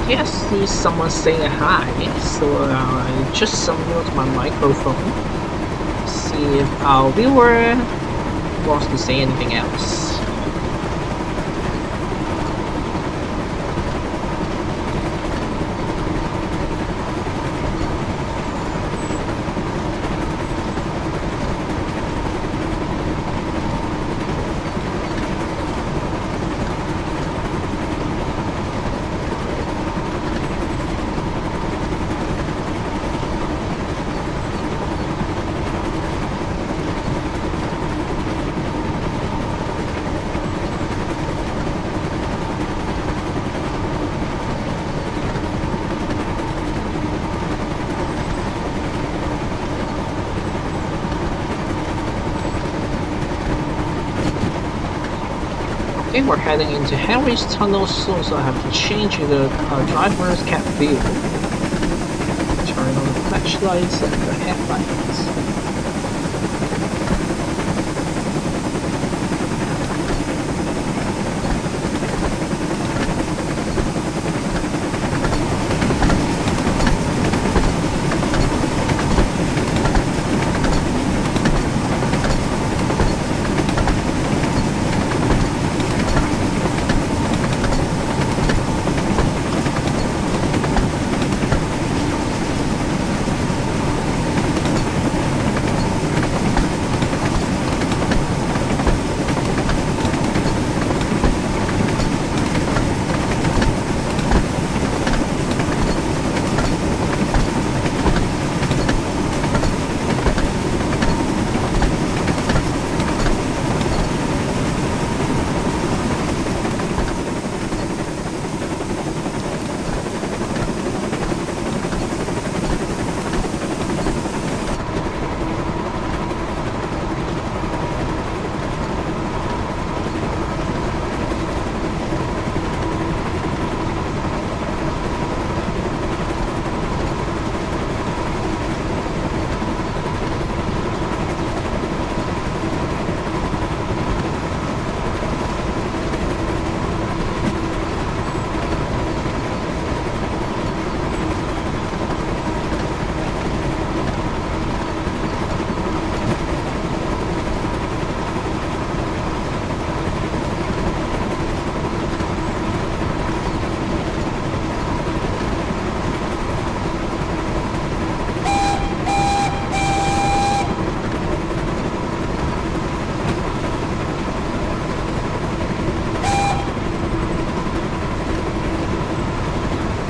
Speaker 1: Okay, I see someone saying hi, so I just unmute my microphone. See if our viewer wants to say anything else. Okay, we're heading into Henry's Tunnel soon, so I have to change the driver's cab view. Turn on the flashlights and the headlights.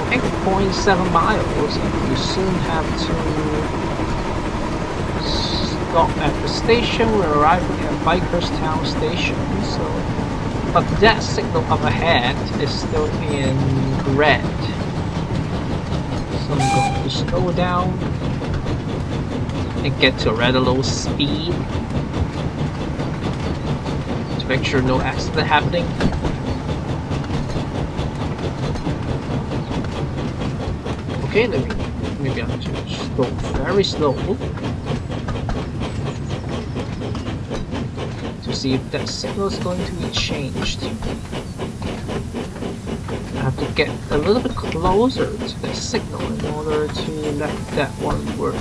Speaker 1: Okay, 0.7 miles, and we soon have to stop at the station. We're arriving at Bikers Town Station, so but that signal up ahead is still in red. So I'm going to slow down and get to a rather low speed to make sure no accident happening. Okay, maybe I'll just go very slow to see if that signal is going to be changed. I have to get a little bit closer to the signal in order to let that one work.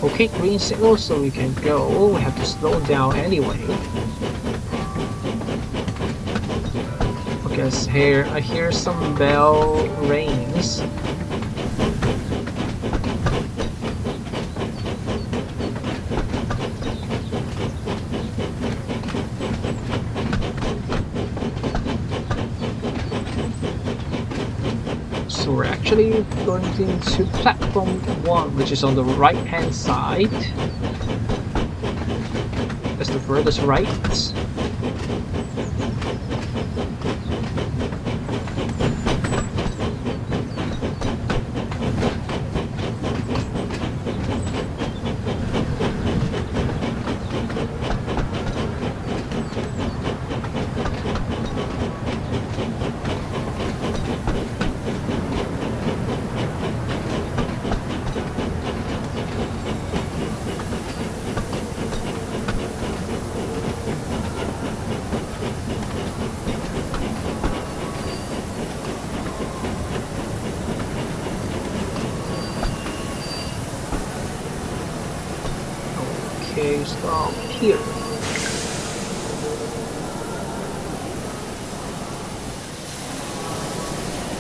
Speaker 1: Okay, green signal, so we can go. We have to slow down anyway. Okay, I hear some bell rings. So we're actually going into platform 1, which is on the right hand side. That's the furthest right. here?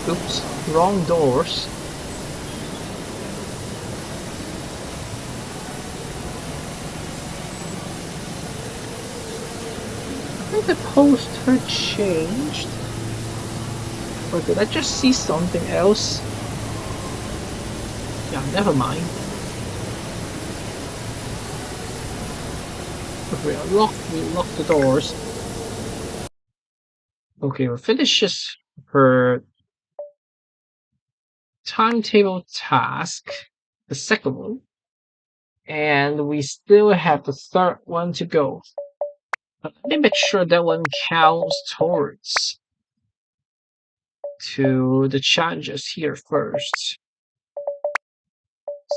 Speaker 1: Oops, wrong doors. I think the poster changed. Or did I just see something else? Yeah, never mind. If we lock the doors. Okay, we finishes her timetable task, the second one, and we still have the third one to go. But let me make sure that one counts towards to the challenges here first.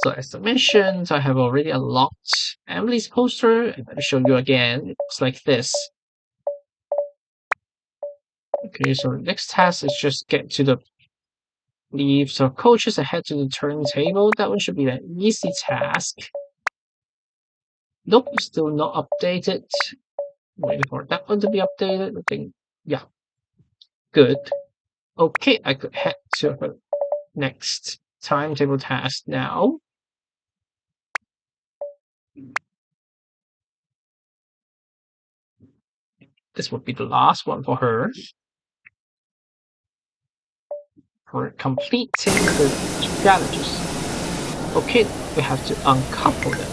Speaker 1: So as I mentioned, I have already unlocked Emily's poster. Let me show you again. It looks like this. Okay, so the next task is just get to the leave some coaches ahead to the turntable. That one should be an easy task. Nope, still not updated. Waiting for that one to be updated. I think, yeah, good. Okay, I could head to the next timetable task now. This would be the last one for her. For completing the challenges. Okay, we have to uncouple them.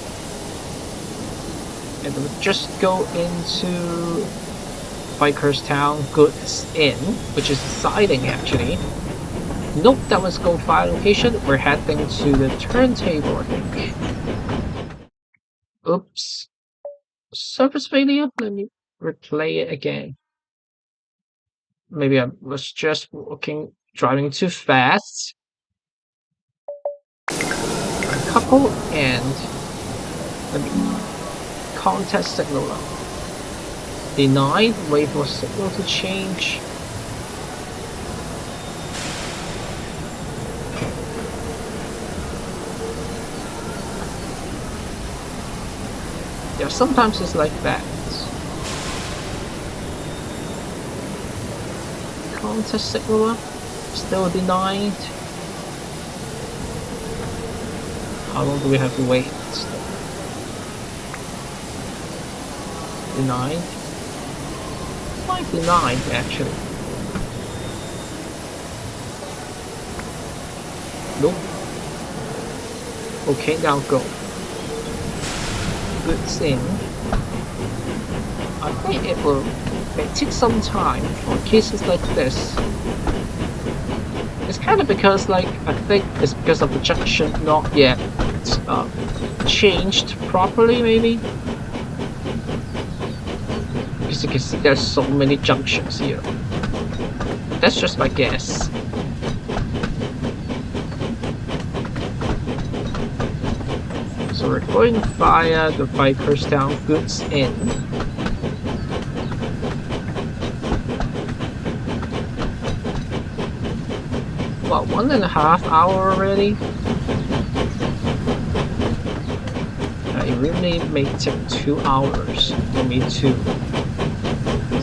Speaker 1: And we'll just go into Biker's Town Goods Inn, which is siding actually. Nope, that was go fire location. We're heading to the turntable, I think. Oops. Service failure? Let me replay it again. Maybe I was just driving too fast. Uncouple and let me contact signal up. Denied, wait for signal to change. Yeah, sometimes it's like that. Contest signal up, still denied. How long do we have to wait? Denied. Quite denied actually. Nope. Okay, now go. Good thing. I think it may take some time for cases like this. It's kind of because, like, I think it's because of the junction not yet changed properly, maybe. Because you can see there's so many junctions here. That's just my guess. So we're going via the Bikers Town Goods Inn. What, 1.5 hours already? It really may take 2 hours for me to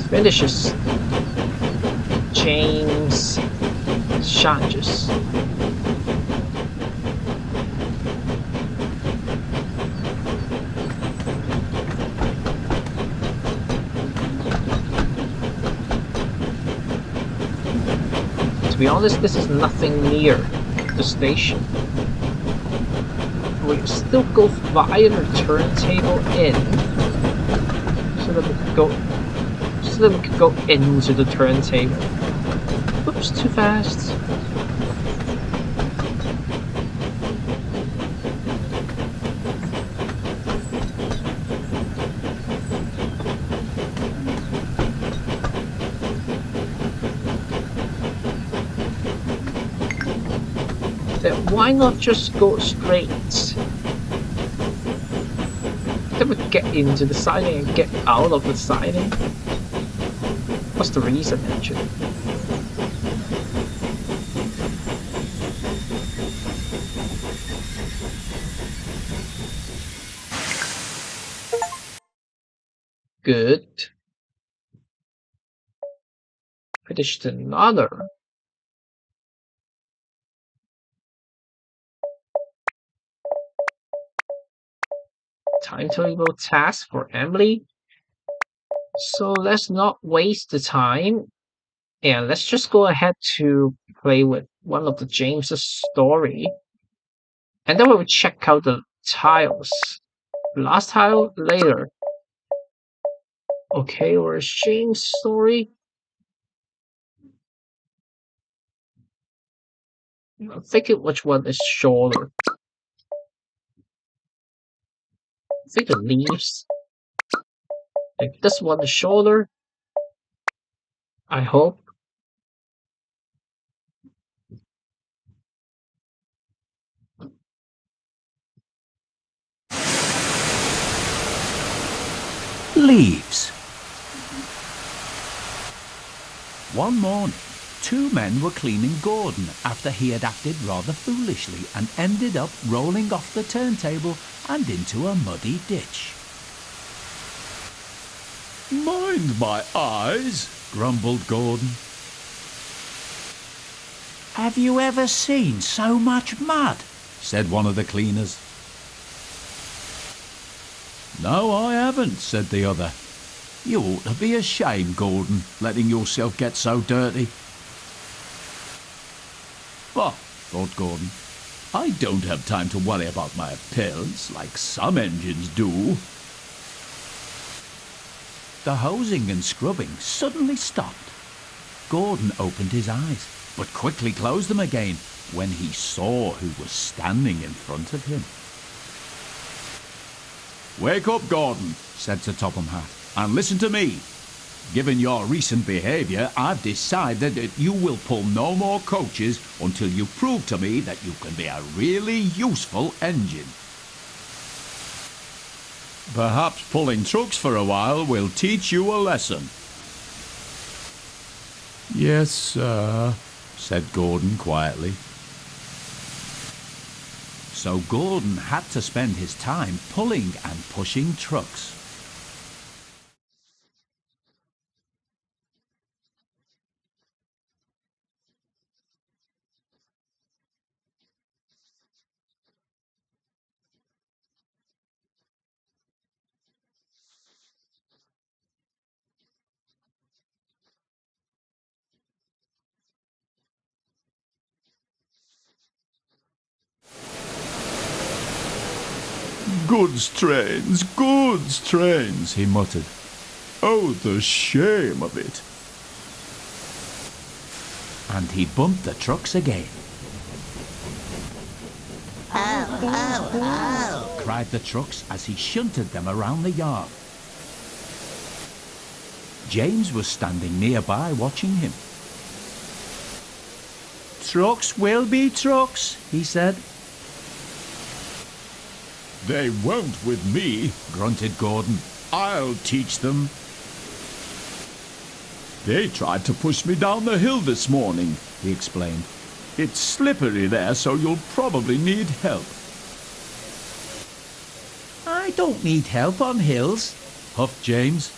Speaker 1: finish James' challenges. To be honest, this is nothing near the station. We still go via the turntable in, so that we can go into the turntable. Oops, too fast. Then why not just go straight? Then we get into the siding and get out of the siding. What's the reason actually? Good. Finished another. Timetable task for Emily. So let's not waste the time. And let's just go ahead to play with one of the James's story. And then we'll check out the tiles. Last tile later. Okay, where's James' story? I'm thinking which one is shorter. I think the leaves. I think this one is shorter. I hope.
Speaker 2: Leaves. One morning, two men were cleaning Gordon after he had acted rather foolishly and ended up rolling off the turntable and into a muddy ditch.
Speaker 3: Mind my eyes, grumbled Gordon.
Speaker 2: Have you ever seen so much mud? Said one of the cleaners.
Speaker 3: No, I haven't, said the other. You ought to be ashamed, Gordon, letting yourself get so dirty. Bah, thought Gordon. I don't have time to worry about my appearance like some engines do.
Speaker 2: The hosing and scrubbing suddenly stopped. Gordon opened his eyes, but quickly closed them again when he saw who was standing in front of him.
Speaker 3: Wake up, Gordon, said Sir Topham Hatt, and listen to me. Given your recent behaviour, I've decided that you will pull no more coaches until you prove to me that you can be a really useful engine. Perhaps pulling trucks for a while will teach you a lesson. Yes, sir, said Gordon quietly.
Speaker 2: So Gordon had to spend his time pulling and pushing trucks.
Speaker 3: Goods trains, he muttered. Oh, the shame of it.
Speaker 2: And he bumped the trucks again.
Speaker 4: Oh,
Speaker 2: cried the trucks as he shunted them around the yard. James was standing nearby watching him. Trucks will be trucks, he said.
Speaker 3: They won't with me, grunted Gordon. I'll teach them. They tried to push me down the hill this morning, he explained. It's slippery there, so you'll probably need help.
Speaker 2: I don't need help on hills, huffed James.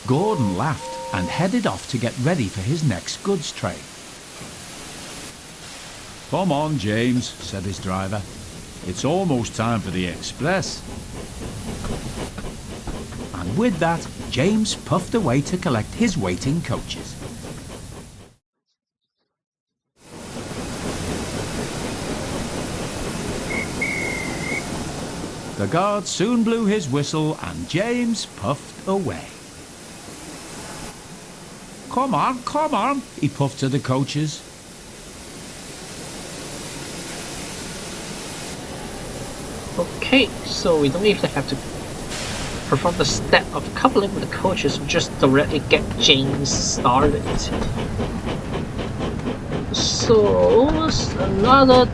Speaker 2: Gordon laughed and headed off to get ready for his next goods train.
Speaker 3: Come on, James, said his driver. It's almost time for the express.
Speaker 2: And with that, James puffed away to collect his waiting coaches. The guard soon blew his whistle and James puffed away. Come on, he puffed to the coaches.
Speaker 1: Okay, so we don't even have to perform the step of coupling with the coaches, we just directly get James started. So, another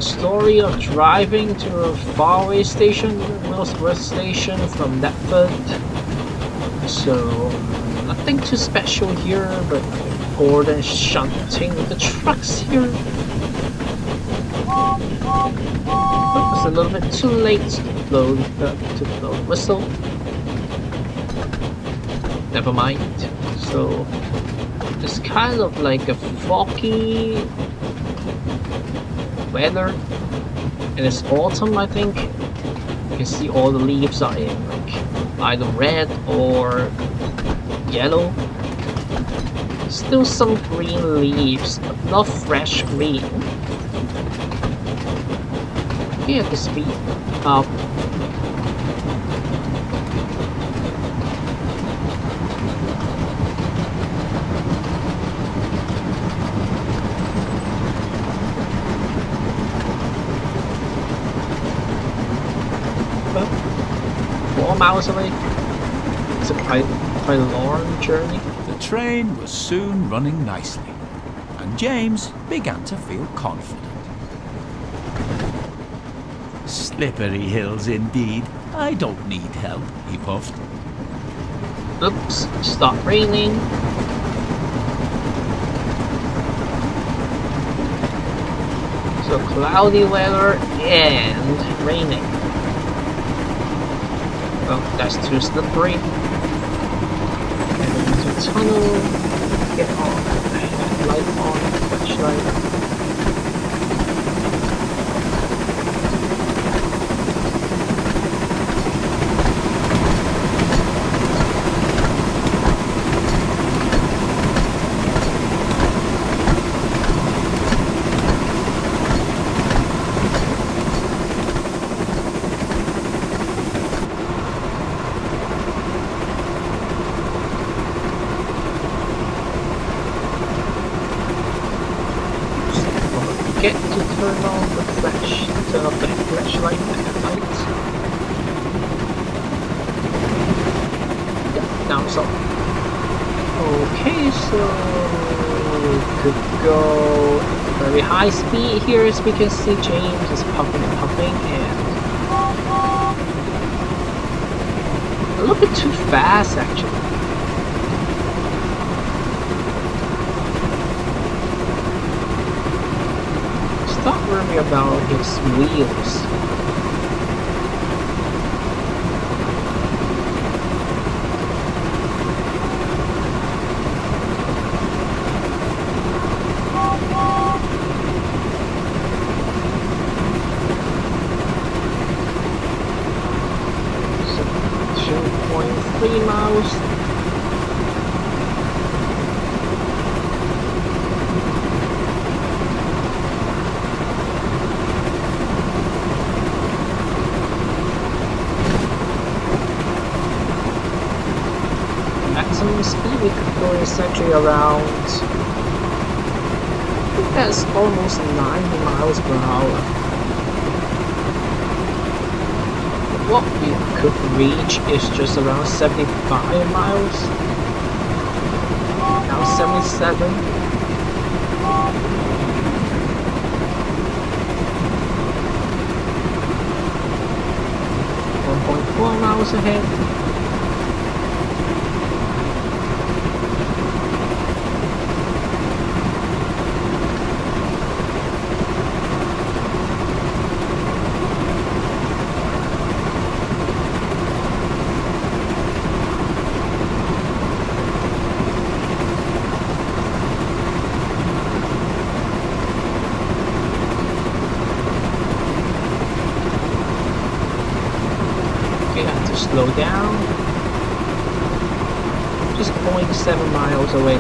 Speaker 1: story of driving to a faraway station, northwest station from Deptford. So, nothing too special here, but Gordon shunting the trucks here. It was a little bit too late blow the whistle. Never mind. So it's kind of like a foggy weather, and it's autumn, I think. You can see all the leaves are in like either red or yellow. Still some green leaves, but not fresh green. Okay, at the speed up. About 4 miles away. It's a quite a long journey.
Speaker 3: The train was soon running nicely, and James began to feel confident. Slippery hills indeed. I don't need help, he puffed.
Speaker 1: Oops, start raining. So cloudy weather and raining. Well, that's too slippery. And into tunnel. Get on. Light on. Flashlight. Get to turn on the flash, turn off the flashlight at night. Yeah, now it's off. Okay, so we could go at very high speed here, as we can see James is puffing and puffing, and a little bit too fast actually. Stop worrying about his wheels. So 2.3 miles. Maximum speed we could go is actually around, I think that's almost 90 miles per hour. What we could reach is just around 75 miles. Now 77. 1.4 miles ahead. Slow down. Just 0.7 miles away.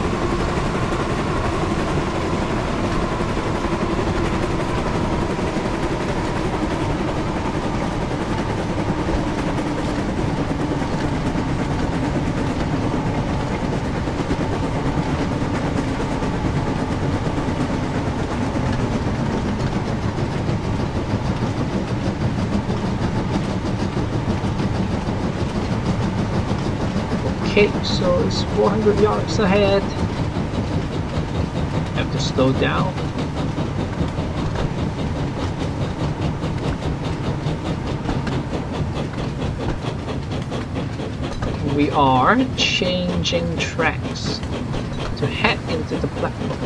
Speaker 1: Okay, so it's 400 yards ahead. Have to slow down. We are changing tracks to head into the platform.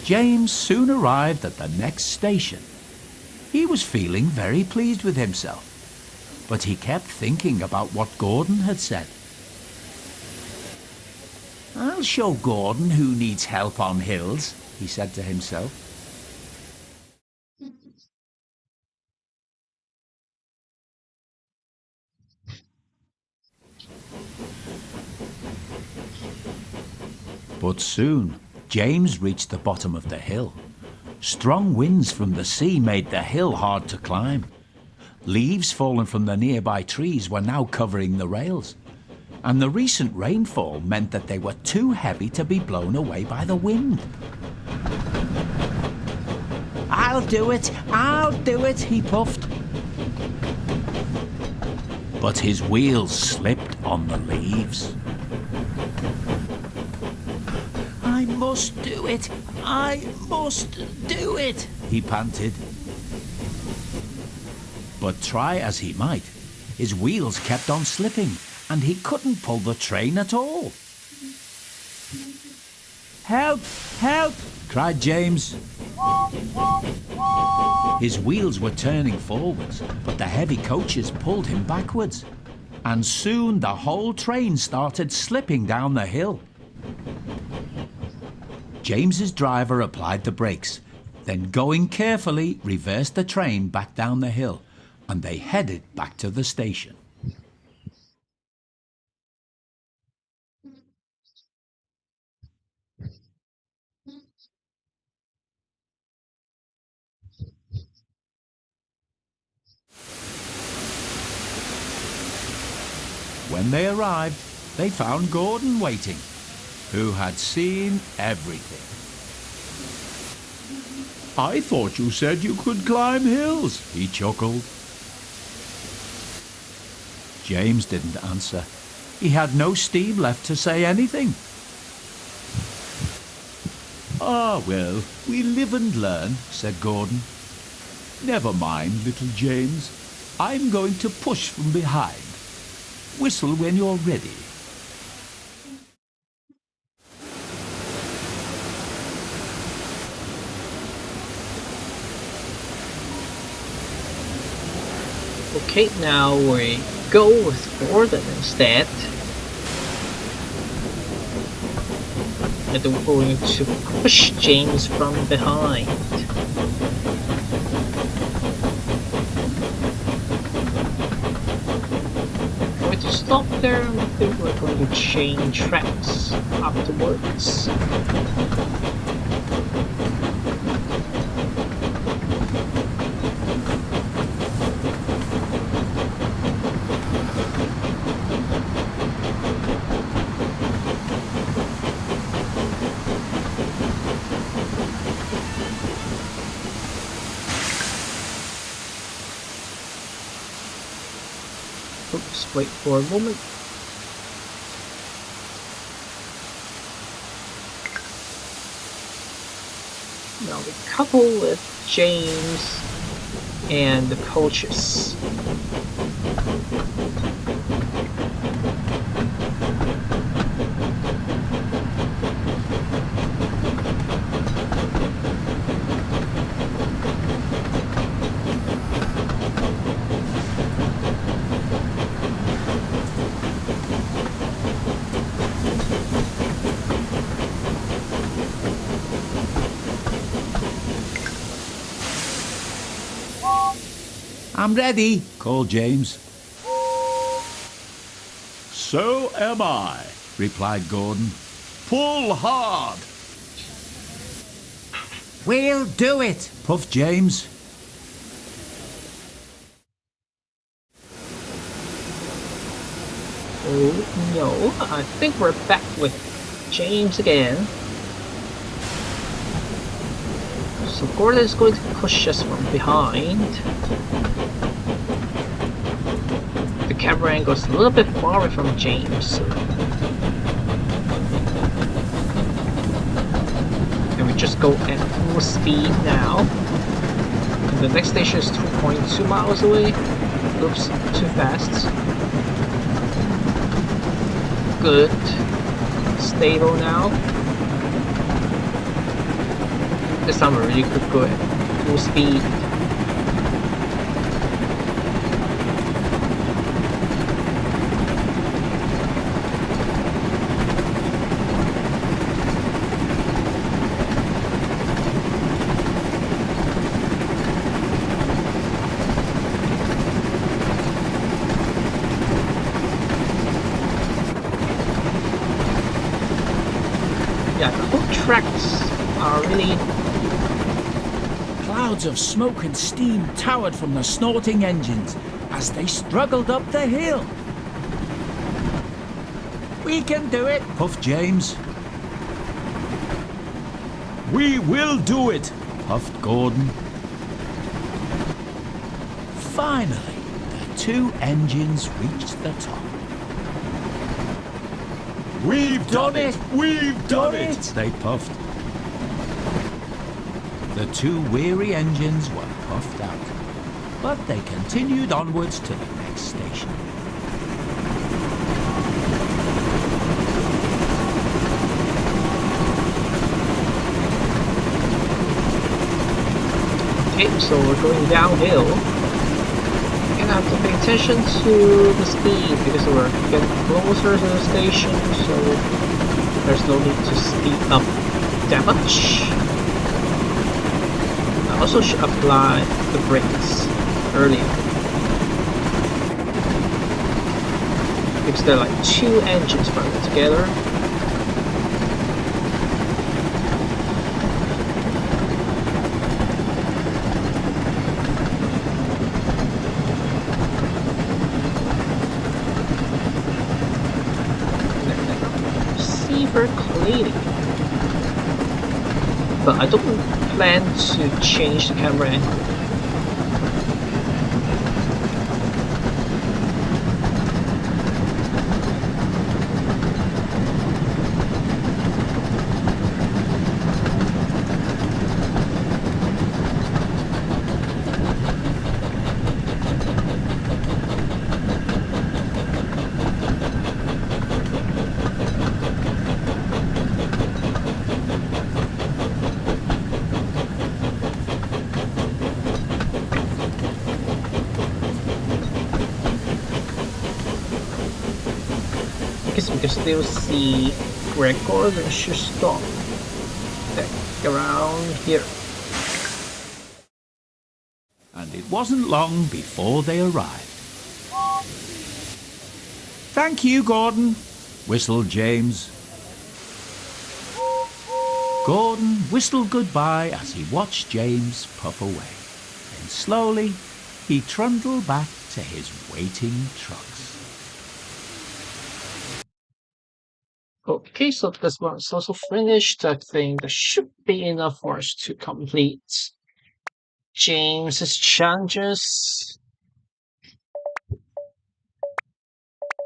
Speaker 2: James soon arrived at the next station. He was feeling very pleased with himself, but he kept thinking about what Gordon had said. "I'll show Gordon who needs help on hills," he said to himself. But soon James reached the bottom of the hill. Strong winds from the sea made the hill hard to climb. Leaves fallen from the nearby trees were now covering the rails, and the recent rainfall meant that they were too heavy to be blown away by the wind. I'll do it, he puffed. But his wheels slipped on the leaves. I must do it, he panted. But try as he might, his wheels kept on slipping, and he couldn't pull the train at all. Help! Help! cried James. His wheels were turning forwards, but the heavy coaches pulled him backwards, and soon the whole train started slipping down the hill. James's driver applied the brakes, then going carefully reversed the train back down the hill, and they headed back to the station. When they arrived, they found Gordon waiting, who had seen everything. "I thought you said you could climb hills," he chuckled. James didn't answer. He had no steam left to say anything. "Ah, well, we live and learn," said Gordon. "Never mind, little James. I'm going to push from behind. Whistle when you're ready."
Speaker 1: Okay, now we go with Gordon instead. And we're going to push James from behind. Going to stop there, and I think we're going to change tracks afterwards. Oops, wait for a moment. Now we couple with James and the coaches.
Speaker 2: "I'm ready," called James.
Speaker 3: "So am I," replied Gordon. "Pull hard."
Speaker 2: "We'll do it," puffed James.
Speaker 1: Oh no, I think we're back with James again. So Gordon is going to push us from behind. The camera angle is a little bit far away from James. And we just go at full speed now. And the next station is 2.2 miles away. Oops, too fast. Good. Stable now. this time I really could go at full speed. Yeah, the whole tracks are really.
Speaker 2: Clouds of smoke and steam towered from the snorting engines as they struggled up the hill. "We can do it," puffed James.
Speaker 3: We will do it, puffed Gordon.
Speaker 2: Finally, the two engines reached the top.
Speaker 3: We've done it! We've done
Speaker 2: Done
Speaker 3: it!
Speaker 2: it!
Speaker 3: They puffed.
Speaker 2: The two weary engines were puffed out, but they continued onwards to the next station.
Speaker 1: Okay, so we're going downhill. We're gonna have to pay attention to the speed because we're getting closer to the station, so there's no need to speed up that much. I also should apply the brakes earlier because they're like two engines running together. See very clearly, but I don't plan to change the camera angle. Because we can still see where Gordon should stop. Like around here.
Speaker 2: And it wasn't long before they arrived. "Thank you, Gordon," whistled James. Gordon whistled goodbye as he watched James puff away. Then slowly he trundled back to his waiting trucks.
Speaker 1: Okay, so this one's also finished. I think that should be enough for us to complete James's challenges.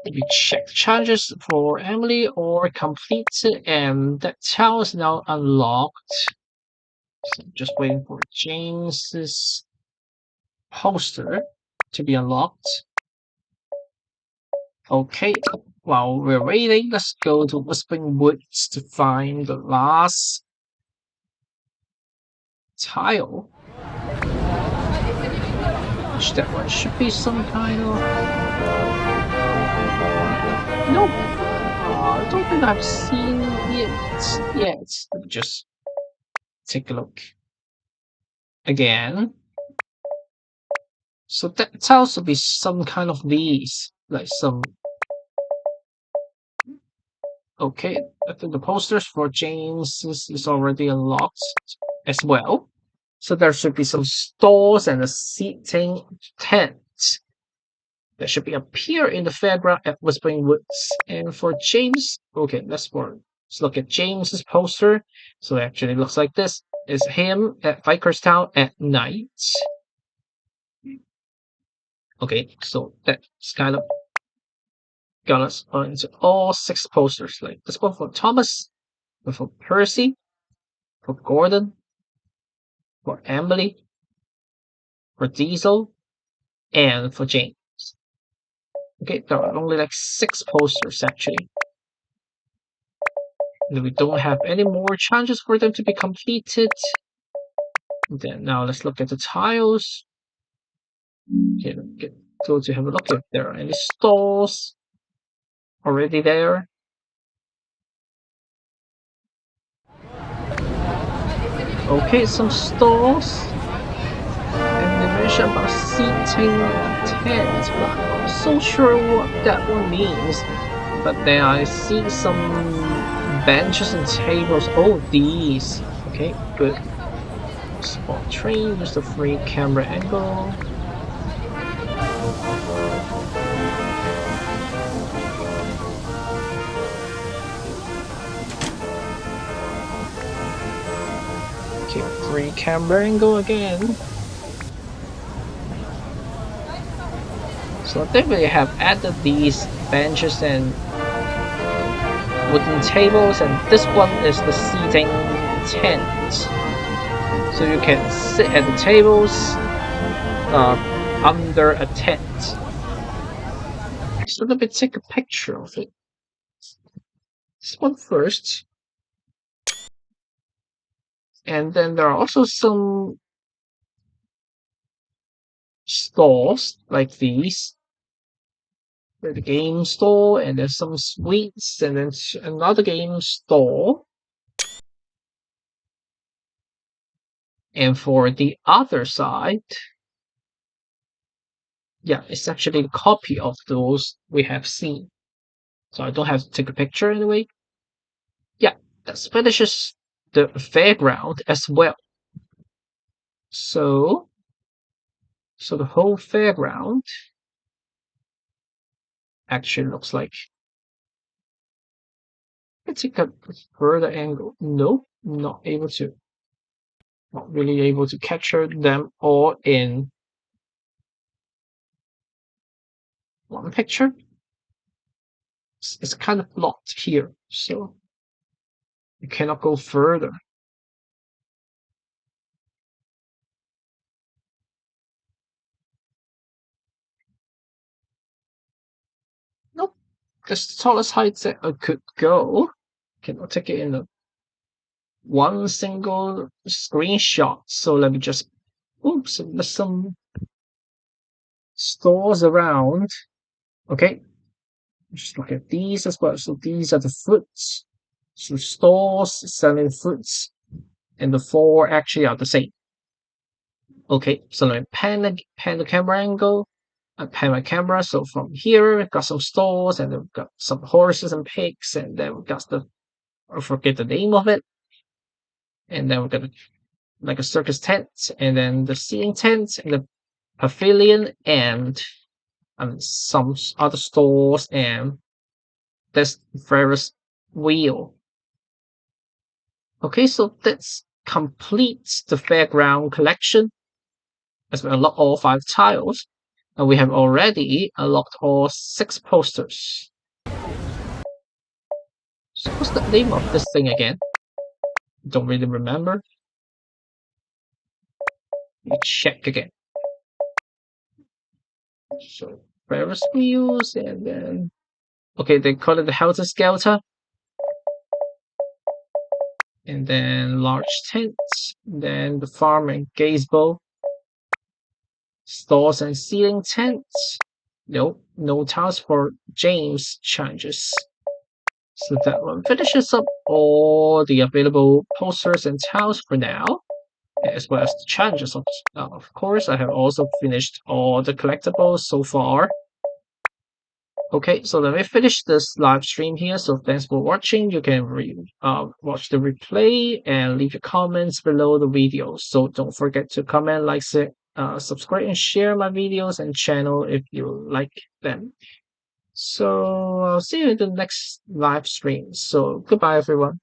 Speaker 1: We check the challenges for Emily or completed, and that tower is now unlocked. So just waiting for James's poster to be unlocked. Okay, while we're waiting, let's go to Whispering Woods to find the last tile. Which that one should be some kind of. Nope. I don't think I've seen it yet. Let me just take a look again. So that tells to be some kind of these, like some. Okay, I think the posters for James is already unlocked as well. So there should be some stalls and a seating tent that should be appear in the fairground at Whispering Woods. And for James, okay, let's look at James's poster. So it actually looks like this. It's him at Vikerstown at night. Okay, so that's kind of got us onto all 6 posters. Like this one for Thomas, for Percy, for Gordon, for Emily, for Diesel, and for James. Okay, there are only like 6 posters actually. And we don't have any more challenges for them to be completed. Then now let's look at the tiles. Okay, go to have a look if there are any stalls already there. Okay, some stalls. And they mentioned about seating tent, but I'm not so sure what that one means. But then I see some benches and tables. Oh, these. Okay, good. Spot train, use the free camera angle. Okay, free camera angle again. So I think they have added these benches and wooden tables, and this one is the seating tent. So you can sit at the tables under a tent. So let me take a picture of it. This one first. And then there are also some stalls like these. The game store, and there's some sweets, and then another game store. And for the other side, yeah, it's actually a copy of those we have seen. So I don't have to take a picture anyway. Yeah, that finishes the fairground as well. So, so the whole fairground actually looks like. Let's take a further angle. Nope, not able to. Not really able to capture them all in one picture. It's kind of blocked here, so you cannot go further. Nope, that's the tallest height that I could go. Cannot take it in a one single screenshot. So let me just, oops, there's some stores around. Okay, just look at these as well. So these are the fruits. So stores selling fruits, and the four actually are the same. Okay, so let me pan the camera angle. I pan my camera. So from here, we've got some stores, and then we've got some horses and pigs, and then we've got I forget the name of it. And then we've got like a circus tent, and then the seating tent, and the pavilion, and some other stores, and this Ferris wheel. Okay, so this completes the fairground collection as we unlock all 5 tiles, and we have already unlocked all 6 posters. So what's the name of this thing again? Don't really remember. Let me check again. So Ferris wheels, and then okay, they call it the Helter Skelter. And then large tents, then the farm and gazebo, stores and seating tents. Nope, no task for James challenges. So that one finishes up all the available posters and tiles for now, as well as the challenges. Of course, I have also finished all the collectibles so far. Okay, so let me finish this live stream here. So thanks for watching. You can watch the replay and leave your comments below the video. So don't forget to comment, like, subscribe, and share my videos and channel if you like them. So I'll see you in the next live stream. So goodbye, everyone.